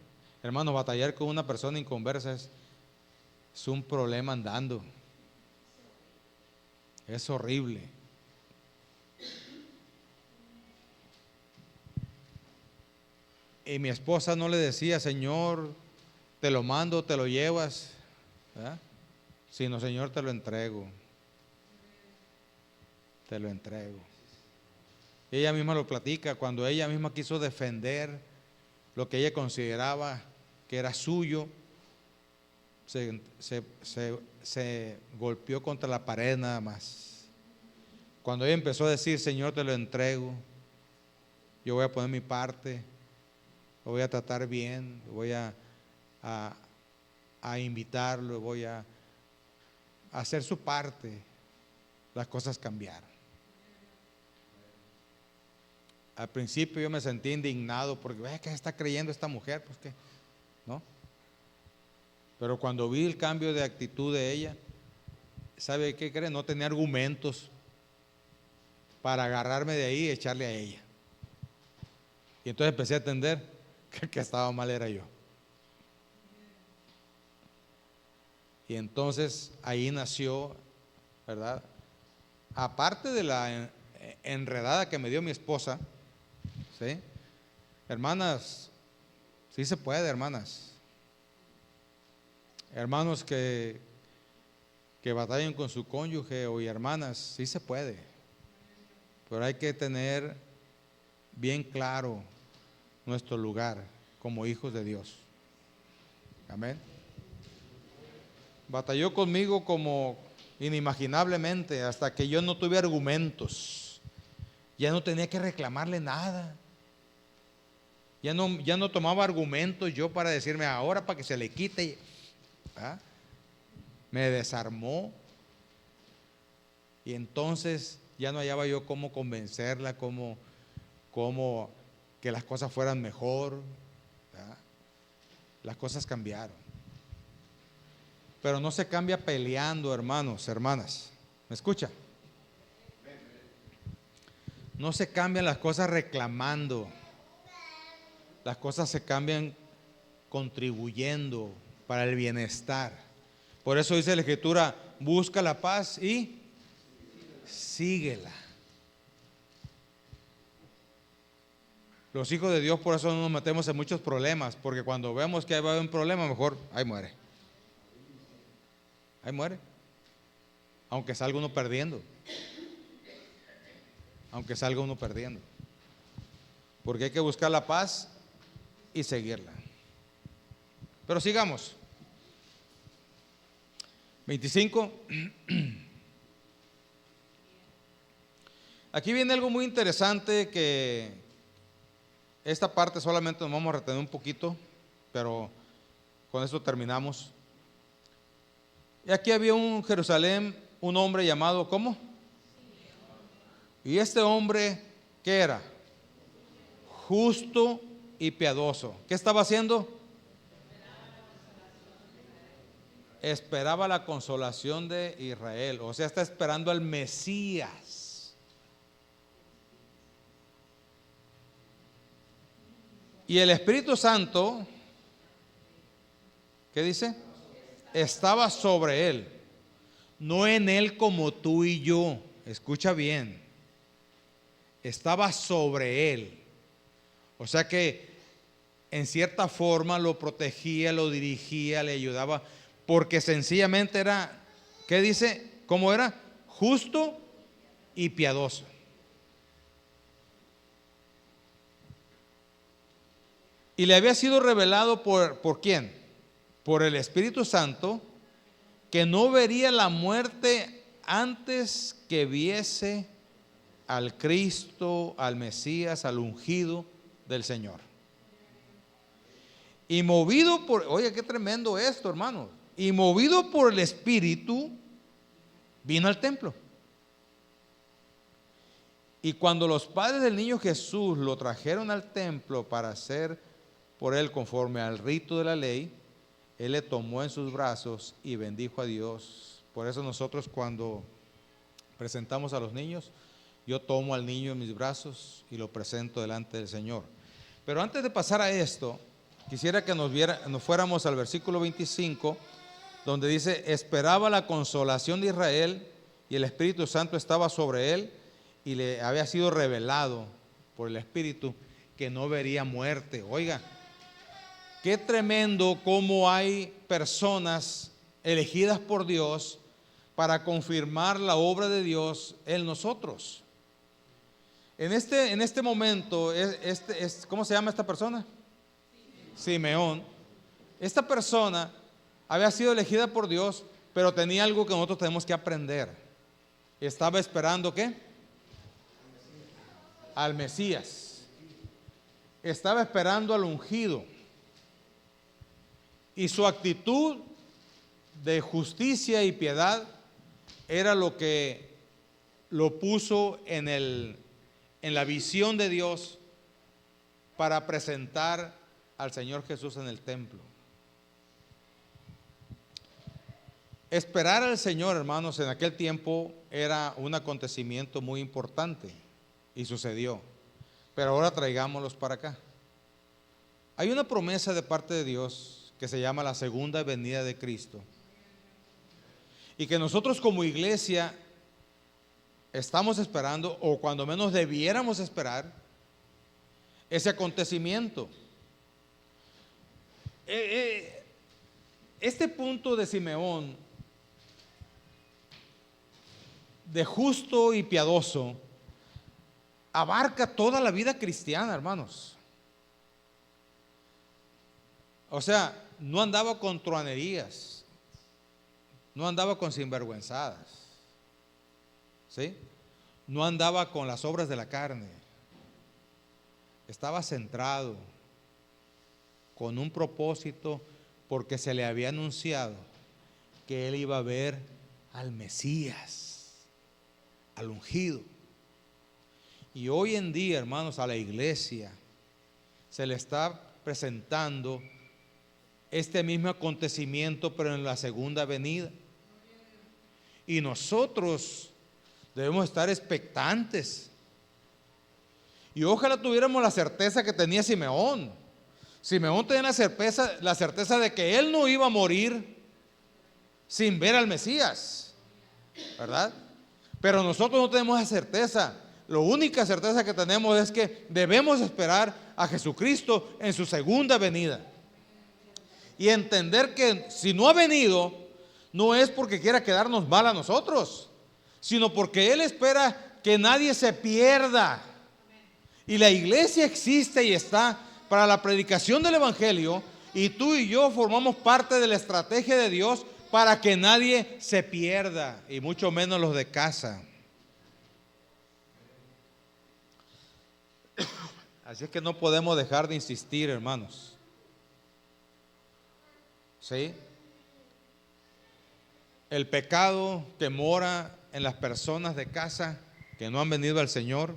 Hermano, batallar con una persona inconversa es un problema andando. Es horrible. Y mi esposa no le decía, Señor, te lo mando, te lo llevas, ¿verdad? Sino, Señor, te lo entrego. Te lo entrego. Ella misma lo platica, cuando ella misma quiso defender lo que ella consideraba que era suyo, se golpeó contra la pared nada más. Cuando ella empezó a decir, Señor, te lo entrego, yo voy a poner mi parte, lo voy a tratar bien, lo voy a invitarlo, voy a hacer su parte, las cosas cambiaron. Al principio yo me sentí indignado porque, ¿qué está creyendo esta mujer? Pues qué, ¿no? Pero cuando vi el cambio de actitud de ella, ¿sabe qué cree? No tenía argumentos para agarrarme de ahí y echarle a ella. Y entonces empecé a entender que el que estaba mal era yo. Y entonces ahí nació, ¿verdad? Aparte de la enredada que me dio mi esposa, ¿sí? Hermanas, sí se puede, hermanas. Hermanos que batallen con su cónyuge o hermanas, sí se puede. Pero hay que tener bien claro nuestro lugar como hijos de Dios. Amén. Batalló conmigo como inimaginablemente hasta que yo no tuve argumentos. Ya no tenía que reclamarle nada. Ya no tomaba argumentos yo para decirme ahora para que se le quite. ¿Ah? Me desarmó. Y entonces ya no hallaba yo cómo convencerla, cómo que las cosas fueran mejor. ¿Ah? Las cosas cambiaron. Pero no se cambia peleando, hermanos, hermanas. ¿Me escucha? No se cambian las cosas reclamando. Las cosas se cambian contribuyendo para el bienestar. Por eso dice la Escritura, busca la paz y síguela. Los hijos de Dios por eso no nos metemos en muchos problemas, porque cuando vemos que va a haber un problema, mejor ahí muere. Ahí muere. Aunque salga uno perdiendo. Aunque salga uno perdiendo. Porque hay que buscar la paz y seguirla. Pero sigamos. 25. Aquí viene algo muy interesante que esta parte solamente nos vamos a retener un poquito, pero con esto terminamos. Y aquí había un Jerusalén, un hombre llamado, ¿cómo? Y este hombre, ¿qué era? Justo y piadoso. ¿Qué estaba haciendo? Esperaba la consolación de Israel. O sea, está esperando al Mesías. Y el Espíritu Santo, ¿qué dice? Estaba sobre él. No en él como tú y yo. Escucha bien. Estaba sobre él. O sea que en cierta forma lo protegía, lo dirigía, le ayudaba, porque sencillamente era, ¿qué dice? ¿Cómo era? Justo y piadoso. Y le había sido revelado ¿por quién? Por el Espíritu Santo, que no vería la muerte antes que viese al Cristo, al Mesías, al ungido del Señor. Y movido por, oye, qué tremendo esto, hermano. Y movido por el Espíritu, vino al templo. Y cuando los padres del niño Jesús lo trajeron al templo para hacer por él conforme al rito de la ley, él le tomó en sus brazos y bendijo a Dios. Por eso nosotros cuando presentamos a los niños, yo tomo al niño en mis brazos y lo presento delante del Señor. Pero antes de pasar a esto, quisiera que nos fuéramos al versículo 25, donde dice, esperaba la consolación de Israel y el Espíritu Santo estaba sobre él y le había sido revelado por el Espíritu que no vería muerte. Oiga, qué tremendo cómo hay personas elegidas por Dios para confirmar la obra de Dios en nosotros. En este momento, ¿cómo se llama esta persona? Simeón. Esta persona había sido elegida por Dios, pero tenía algo que nosotros tenemos que aprender. Estaba esperando ¿qué? Al Mesías. Estaba esperando al ungido. Y su actitud de justicia y piedad era lo que lo puso en la visión de Dios para presentar al Señor Jesús en el templo. Esperar al Señor, hermanos, en aquel tiempo era un acontecimiento muy importante y sucedió. Pero ahora traigámoslos para acá. Hay una promesa de parte de Dios que se llama la segunda venida de Cristo. y que nosotros como iglesia estamos esperando, o cuando menos debiéramos esperar, ese acontecimiento. Este punto de Simeón, de justo y piadoso, abarca toda la vida cristiana, hermanos. O sea, no andaba con truanerías, no andaba con sinvergüenzadas, ¿sí? No andaba con las obras de la carne. Estaba centrado con un propósito, porque se le había anunciado que él iba a ver al Mesías, al ungido. Y hoy en día, hermanos, a la iglesia se le está presentando este mismo acontecimiento, pero en la segunda venida. Y nosotros debemos estar expectantes. Y ojalá tuviéramos la certeza que tenía Simeón. Simeón tenía la certeza de que él no iba a morir sin ver al Mesías, ¿verdad? Pero nosotros no tenemos esa certeza. La única certeza que tenemos es que debemos esperar a Jesucristo en su segunda venida. Y entender que si no ha venido, no es porque quiera quedarnos mal a nosotros, sino porque Él espera que nadie se pierda. Y la iglesia existe y está para la predicación del Evangelio, y tú y yo formamos parte de la estrategia de Dios para que nadie se pierda, y mucho menos los de casa. Así es que no podemos dejar de insistir, hermanos. ¿Sí? El pecado que mora en las personas de casa que no han venido al Señor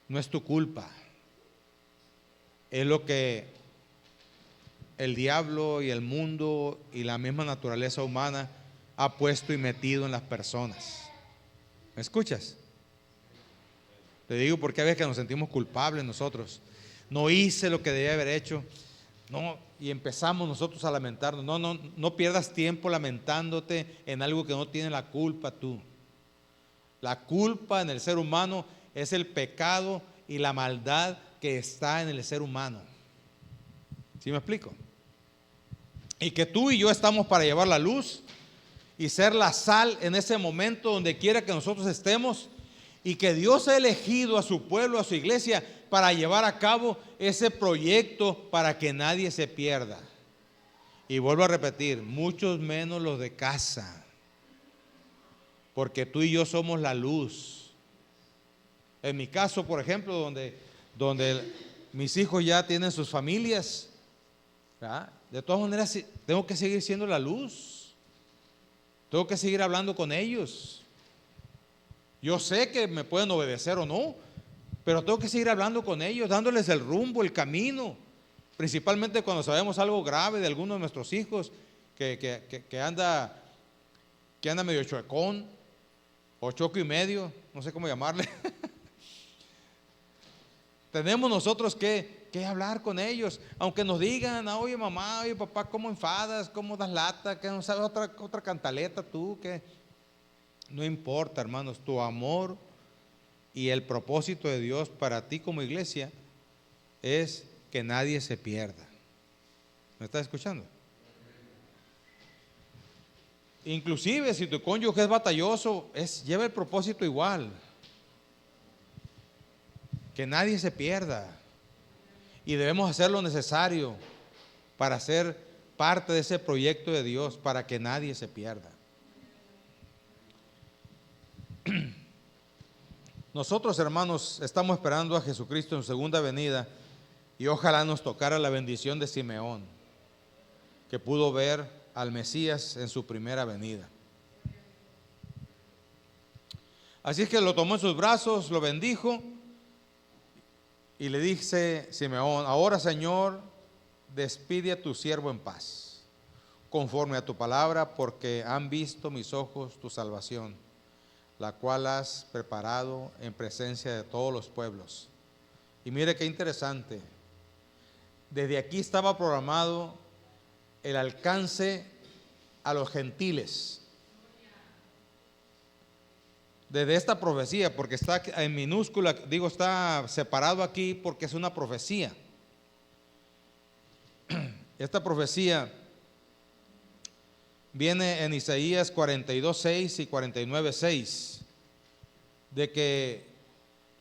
no es tu culpa. Es lo que el diablo y el mundo y la misma naturaleza humana ha puesto y metido en las personas. ¿Me escuchas? Te digo porque a veces que nos sentimos culpables nosotros. No hice lo que debía haber hecho. No, y empezamos nosotros a lamentarnos. No pierdas tiempo lamentándote en algo que no tiene la culpa tú. La culpa en el ser humano es el pecado y la maldad que está en el ser humano. ¿Sí me explico? Y que tú y yo estamos para llevar la luz y ser la sal en ese momento donde quiera que nosotros estemos, y que Dios ha elegido a su pueblo, a su iglesia, para llevar a cabo ese proyecto para que nadie se pierda. Y vuelvo a repetir, muchos menos los de casa, porque tú y yo somos la luz. En mi caso, por ejemplo, donde mis hijos ya tienen sus familias, ¿verdad? De todas maneras tengo que seguir siendo la luz. Tengo que seguir hablando con ellos. Yo sé que me pueden obedecer o no, pero tengo que seguir hablando con ellos, dándoles el rumbo, el camino. Principalmente cuando sabemos algo grave de alguno de nuestros hijos que anda medio chuecón o choco y medio, no sé cómo llamarle. Tenemos nosotros que hablar con ellos, aunque nos digan, oye mamá, oye papá, ¿cómo enfadas? ¿Cómo das lata? ¿Que no sabes otra cantaleta tú? Que no importa, hermanos, tu amor y el propósito de Dios para ti como iglesia es que nadie se pierda. ¿Me estás escuchando? Inclusive si tu cónyuge es batalloso, lleva el propósito igual. Que nadie se pierda. Y debemos hacer lo necesario para ser parte de ese proyecto de Dios, para que nadie se pierda. Nosotros, hermanos, estamos esperando a Jesucristo en su segunda venida, y ojalá nos tocara la bendición de Simeón, que pudo ver al Mesías en su primera venida. Así es que lo tomó en sus brazos, lo bendijo y le dice Simeón: ahora, Señor, despide a tu siervo en paz, conforme a tu palabra, porque han visto mis ojos tu salvación, la cual has preparado en presencia de todos los pueblos. Y mire qué interesante, desde aquí estaba programado el alcance a los gentiles. Desde esta profecía, porque está en minúscula, digo, está separado aquí porque es una profecía. Esta profecía viene en Isaías 42:6 y 49:6, de que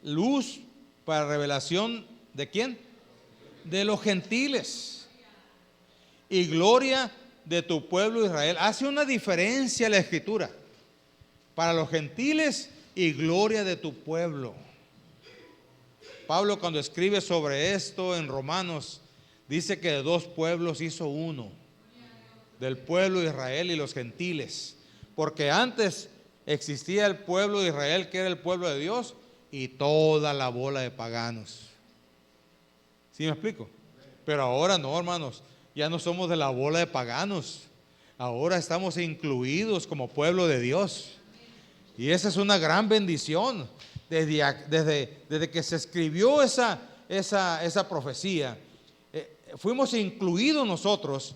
luz para revelación ¿de quién? De los gentiles y gloria de tu pueblo Israel. Hace una diferencia la Escritura. Para los gentiles y gloria de tu pueblo. Pablo, cuando escribe sobre esto en Romanos, dice que de dos pueblos hizo uno, del pueblo de Israel y los gentiles, porque antes existía el pueblo de Israel, que era el pueblo de Dios, y toda la bola de paganos. ¿Sí me explico? Pero ahora no, hermanos, ya no somos de la bola de paganos, ahora estamos incluidos como pueblo de Dios. Y esa es una gran bendición. Desde que se escribió esa profecía, fuimos incluidos nosotros.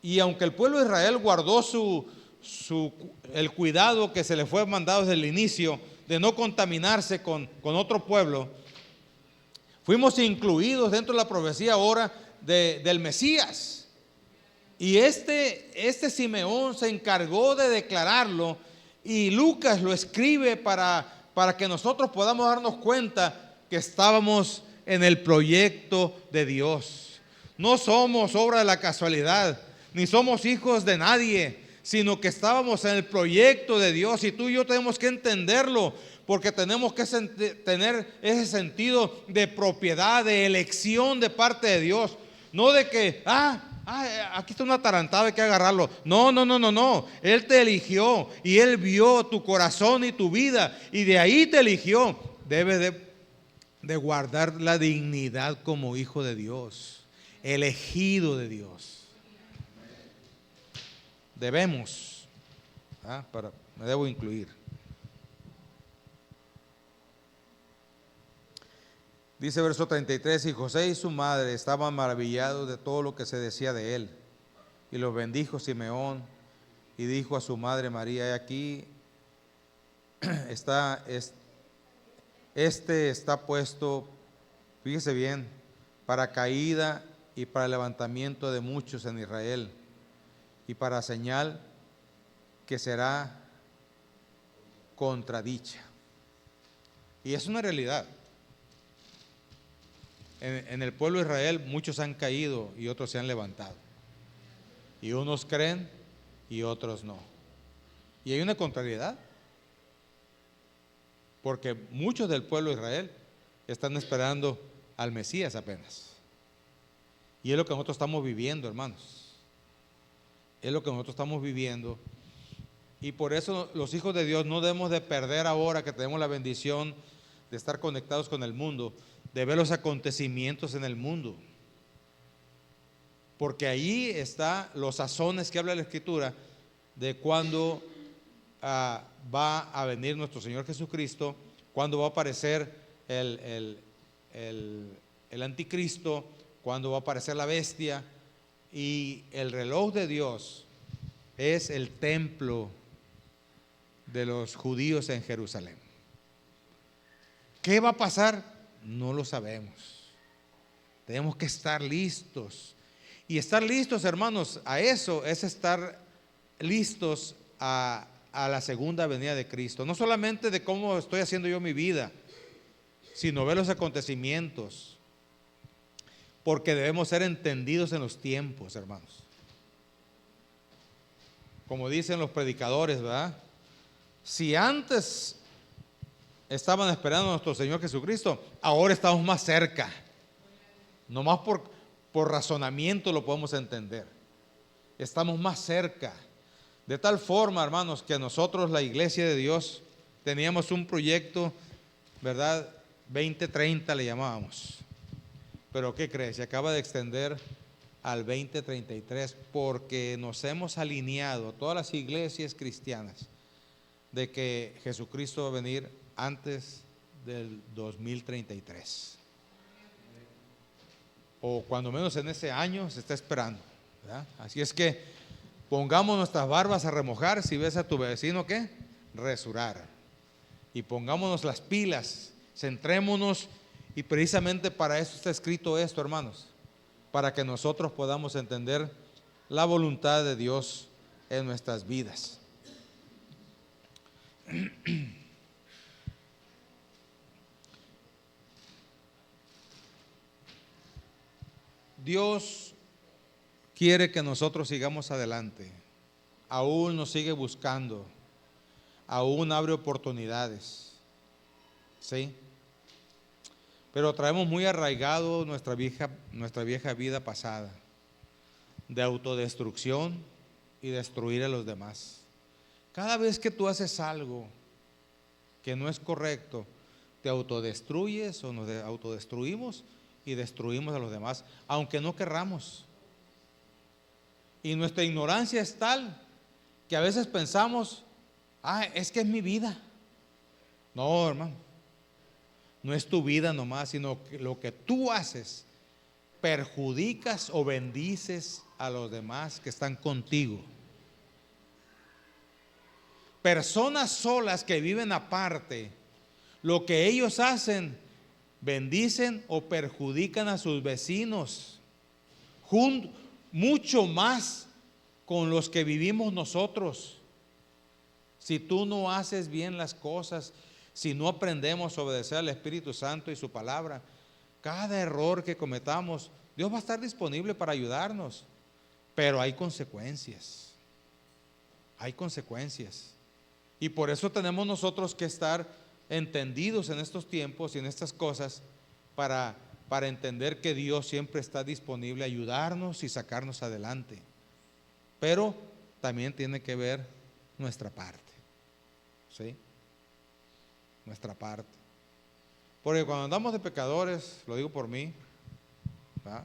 Y aunque el pueblo de Israel guardó el cuidado que se le fue mandado desde el inicio de no contaminarse con otro pueblo, fuimos incluidos dentro de la profecía ahora del Mesías. Y este Simeón se encargó de declararlo. Y Lucas lo escribe para que nosotros podamos darnos cuenta que estábamos en el proyecto de Dios. No somos obra de la casualidad, ni somos hijos de nadie, sino que estábamos en el proyecto de Dios. Y tú y yo tenemos que entenderlo, porque tenemos que tener ese sentido de propiedad, de elección de parte de Dios. No de que, aquí está una tarantada, hay que agarrarlo. No. Él te eligió y Él vio tu corazón y tu vida y de ahí te eligió. Debes de guardar la dignidad como hijo de Dios, elegido de Dios. Debemos, me debo incluir. Dice verso 33, y José y su madre estaban maravillados de todo lo que se decía de él. Y los bendijo Simeón y dijo a su madre María, he aquí, está puesto, fíjese bien, para caída y para levantamiento de muchos en Israel, y para señal que será contradicha. Y es una realidad. En el pueblo de Israel muchos han caído y otros se han levantado. Y unos creen y otros no. Y hay una contrariedad. Porque muchos del pueblo de Israel están esperando al Mesías apenas. Y es lo que nosotros estamos viviendo, hermanos. Es lo que nosotros estamos viviendo. Y por eso los hijos de Dios no debemos de perder ahora que tenemos la bendición de estar conectados con el mundo, de ver los acontecimientos en el mundo, porque ahí están los sazones que habla la Escritura de cuándo va a venir nuestro Señor Jesucristo, cuándo va a aparecer el anticristo, cuándo va a aparecer la bestia. Y el reloj de Dios es el templo de los judíos en Jerusalén. ¿Qué va a pasar? No lo sabemos. Tenemos que estar listos. Y estar listos, hermanos, a eso es estar listos a la segunda venida de Cristo. No solamente de cómo estoy haciendo yo mi vida, sino ver los acontecimientos. Porque debemos ser entendidos en los tiempos, hermanos. Como dicen los predicadores, ¿verdad? Si antes estaban esperando a nuestro Señor Jesucristo, ahora estamos más cerca. Nomás por razonamiento lo podemos entender. Estamos más cerca. De tal forma, hermanos, que nosotros, la Iglesia de Dios, teníamos un proyecto, ¿verdad? 2030 le llamábamos. Pero ¿qué crees? Se acaba de extender al 2033 porque nos hemos alineado, todas las iglesias cristianas, de que Jesucristo va a venir antes del 2033. O cuando menos en ese año se está esperando, ¿verdad? Así es que Pongamos nuestras barbas a remojar si ves a tu vecino, ¿qué? Resurar. Y pongámonos las pilas, centrémonos, y precisamente para eso está escrito esto, hermanos, para que nosotros podamos entender la voluntad de Dios en nuestras vidas. Dios quiere que nosotros sigamos adelante, aún nos sigue buscando, aún abre oportunidades, ¿sí? Pero traemos muy arraigado nuestra vieja vida pasada, de autodestrucción y destruir a los demás. Cada vez que tú haces algo que no es correcto, te autodestruyes o nos autodestruimos y destruimos a los demás, aunque no querramos. Y nuestra ignorancia es tal que a veces pensamos, es que es mi vida. No, hermano, no es tu vida nomás, sino que lo que tú haces, perjudicas o bendices a los demás que están contigo. Personas solas que viven aparte, lo que ellos hacen, bendicen o perjudican a sus vecinos, mucho más con los que vivimos nosotros. Si tú no haces bien las cosas, si no aprendemos a obedecer al Espíritu Santo y su palabra, cada error que cometamos, Dios va a estar disponible para ayudarnos, pero hay consecuencias. Hay consecuencias. Y por eso tenemos nosotros que estar entendidos en estos tiempos y en estas cosas para entender que Dios siempre está disponible a ayudarnos y sacarnos adelante. Pero también tiene que ver nuestra parte, ¿sí? Nuestra parte. Porque cuando andamos de pecadores, lo digo por mí, ¿verdad?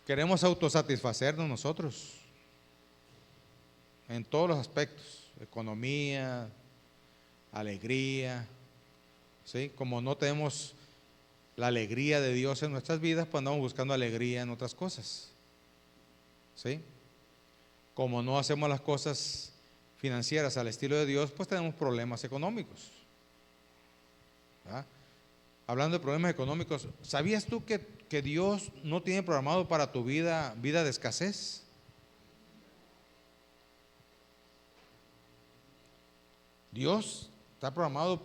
Queremos autosatisfacernos nosotros en todos los aspectos, economía, alegría, ¿sí? Como no tenemos la alegría de Dios en nuestras vidas, pues andamos buscando alegría en otras cosas, ¿sí? Como no hacemos las cosas financieras al estilo de Dios, pues tenemos problemas económicos, ¿verdad? Hablando de problemas económicos, ¿sabías tú que Dios no tiene programado para tu vida de escasez? Dios ha programado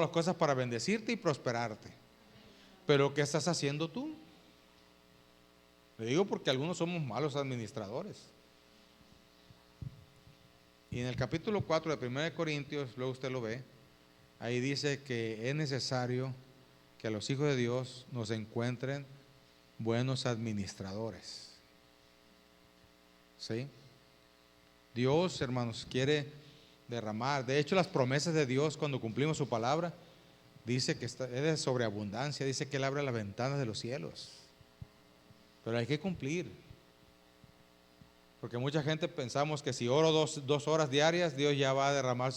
las cosas para bendecirte y prosperarte. Pero ¿qué estás haciendo tú? Le digo porque algunos somos malos administradores. Y en el capítulo 4 de 1 de Corintios, luego usted lo ve, ahí dice que es necesario que los hijos de Dios nos encuentren buenos administradores. ¿Sí? Dios, hermanos, quiere derramar. De hecho, las promesas de Dios cuando cumplimos su palabra, dice que es de sobreabundancia, dice que Él abre las ventanas de los cielos. Pero hay que cumplir. Porque mucha gente pensamos que si oro dos horas diarias, Dios ya va a derramar.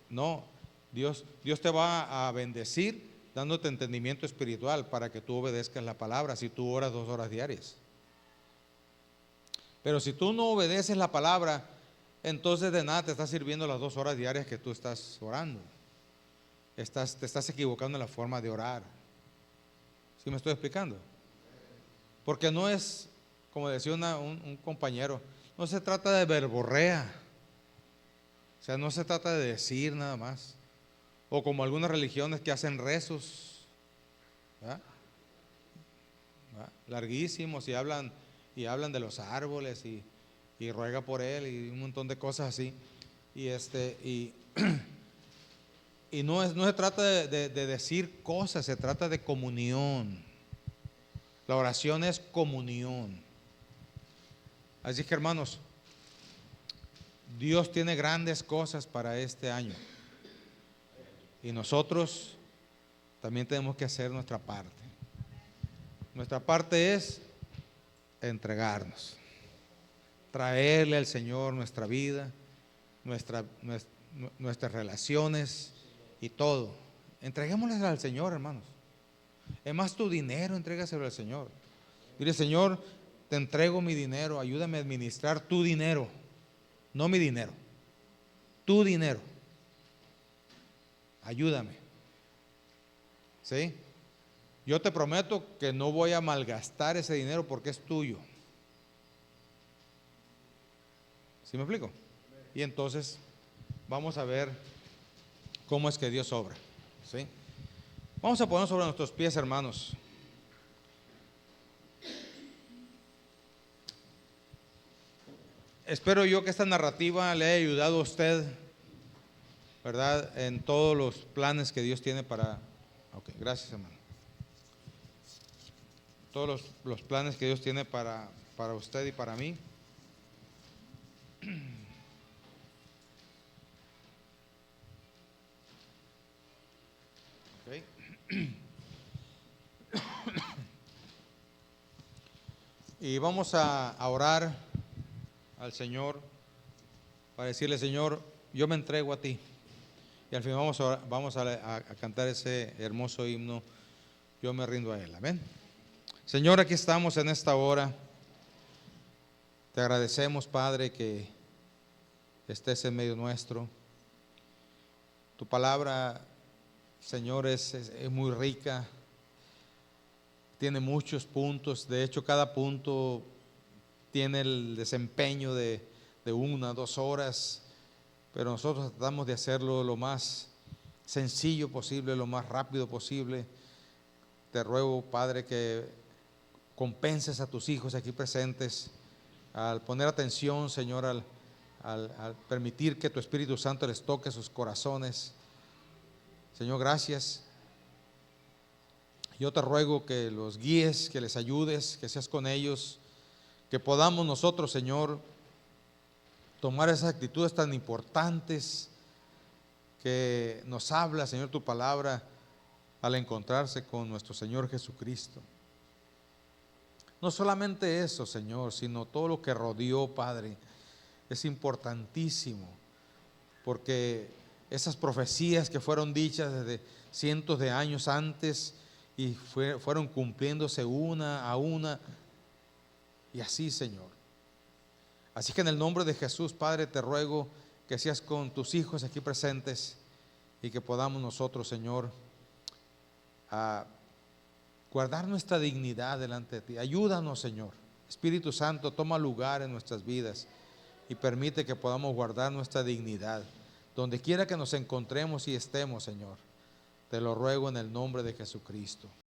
No, Dios te va a bendecir dándote entendimiento espiritual para que tú obedezcas la palabra si tú oras 2 horas diarias. Pero si tú no obedeces la palabra, entonces de nada te está sirviendo las 2 horas diarias que tú estás orando. Te estás equivocando en la forma de orar. ¿Sí me estoy explicando? Porque no es, como decía un compañero, no se trata de verborrea. O sea, no se trata de decir nada más. O como algunas religiones que hacen rezos, ¿verdad? ¿verdad? Larguísimos y hablan de los árboles y ruega por él y un montón de cosas así. Y no se trata de decir cosas, se trata de comunión. La oración es comunión. Así que, hermanos, Dios tiene grandes cosas para este año. Y nosotros también tenemos que hacer nuestra parte. Nuestra parte es entregarnos, traerle al Señor nuestra vida, nuestras relaciones y todo. Entreguémosles al Señor, hermanos. Es más, tu dinero, entrégaselo al Señor. Dile, Señor, te entrego mi dinero, ayúdame a administrar tu dinero, no mi dinero, tu dinero. Ayúdame. ¿Sí? Yo te prometo que no voy a malgastar ese dinero porque es tuyo. ¿Sí me explico? Y entonces vamos a ver cómo es que Dios obra. ¿Sí? Vamos a ponernos sobre nuestros pies, hermanos. Espero yo que esta narrativa le haya ayudado a usted, ¿verdad?, en todos los planes que Dios tiene para... Ok, gracias, hermano. Todos los planes que Dios tiene para usted y para mí. Okay. Y vamos a orar al Señor para decirle: Señor, yo me entrego a ti. Y al fin vamos a cantar ese hermoso himno, yo me rindo a Él. Amén. Señor, aquí estamos en esta hora. Te agradecemos, Padre, que estés en medio nuestro. Tu palabra, Señor, es muy rica. Tiene muchos puntos. De hecho, cada punto tiene el desempeño de 1 a 2 horas. Pero nosotros tratamos de hacerlo lo más sencillo posible, lo más rápido posible. Te ruego, Padre, que compenses a tus hijos aquí presentes al poner atención, Señor, al permitir que tu Espíritu Santo les toque sus corazones. Señor, gracias. Yo te ruego que los guíes, que les ayudes, que seas con ellos, que podamos nosotros, Señor, tomar esas actitudes tan importantes que nos habla, Señor, tu palabra al encontrarse con nuestro Señor Jesucristo. No solamente eso, Señor, sino todo lo que rodeó, Padre, es importantísimo, porque esas profecías que fueron dichas desde cientos de años antes y fueron cumpliéndose una a una, y así, Señor. Así que en el nombre de Jesús, Padre, te ruego que seas con tus hijos aquí presentes y que podamos nosotros, Señor, a guardar nuestra dignidad delante de ti. Ayúdanos, Señor. Espíritu Santo, toma lugar en nuestras vidas y permite que podamos guardar nuestra dignidad donde quiera que nos encontremos y estemos, Señor. Te lo ruego en el nombre de Jesucristo.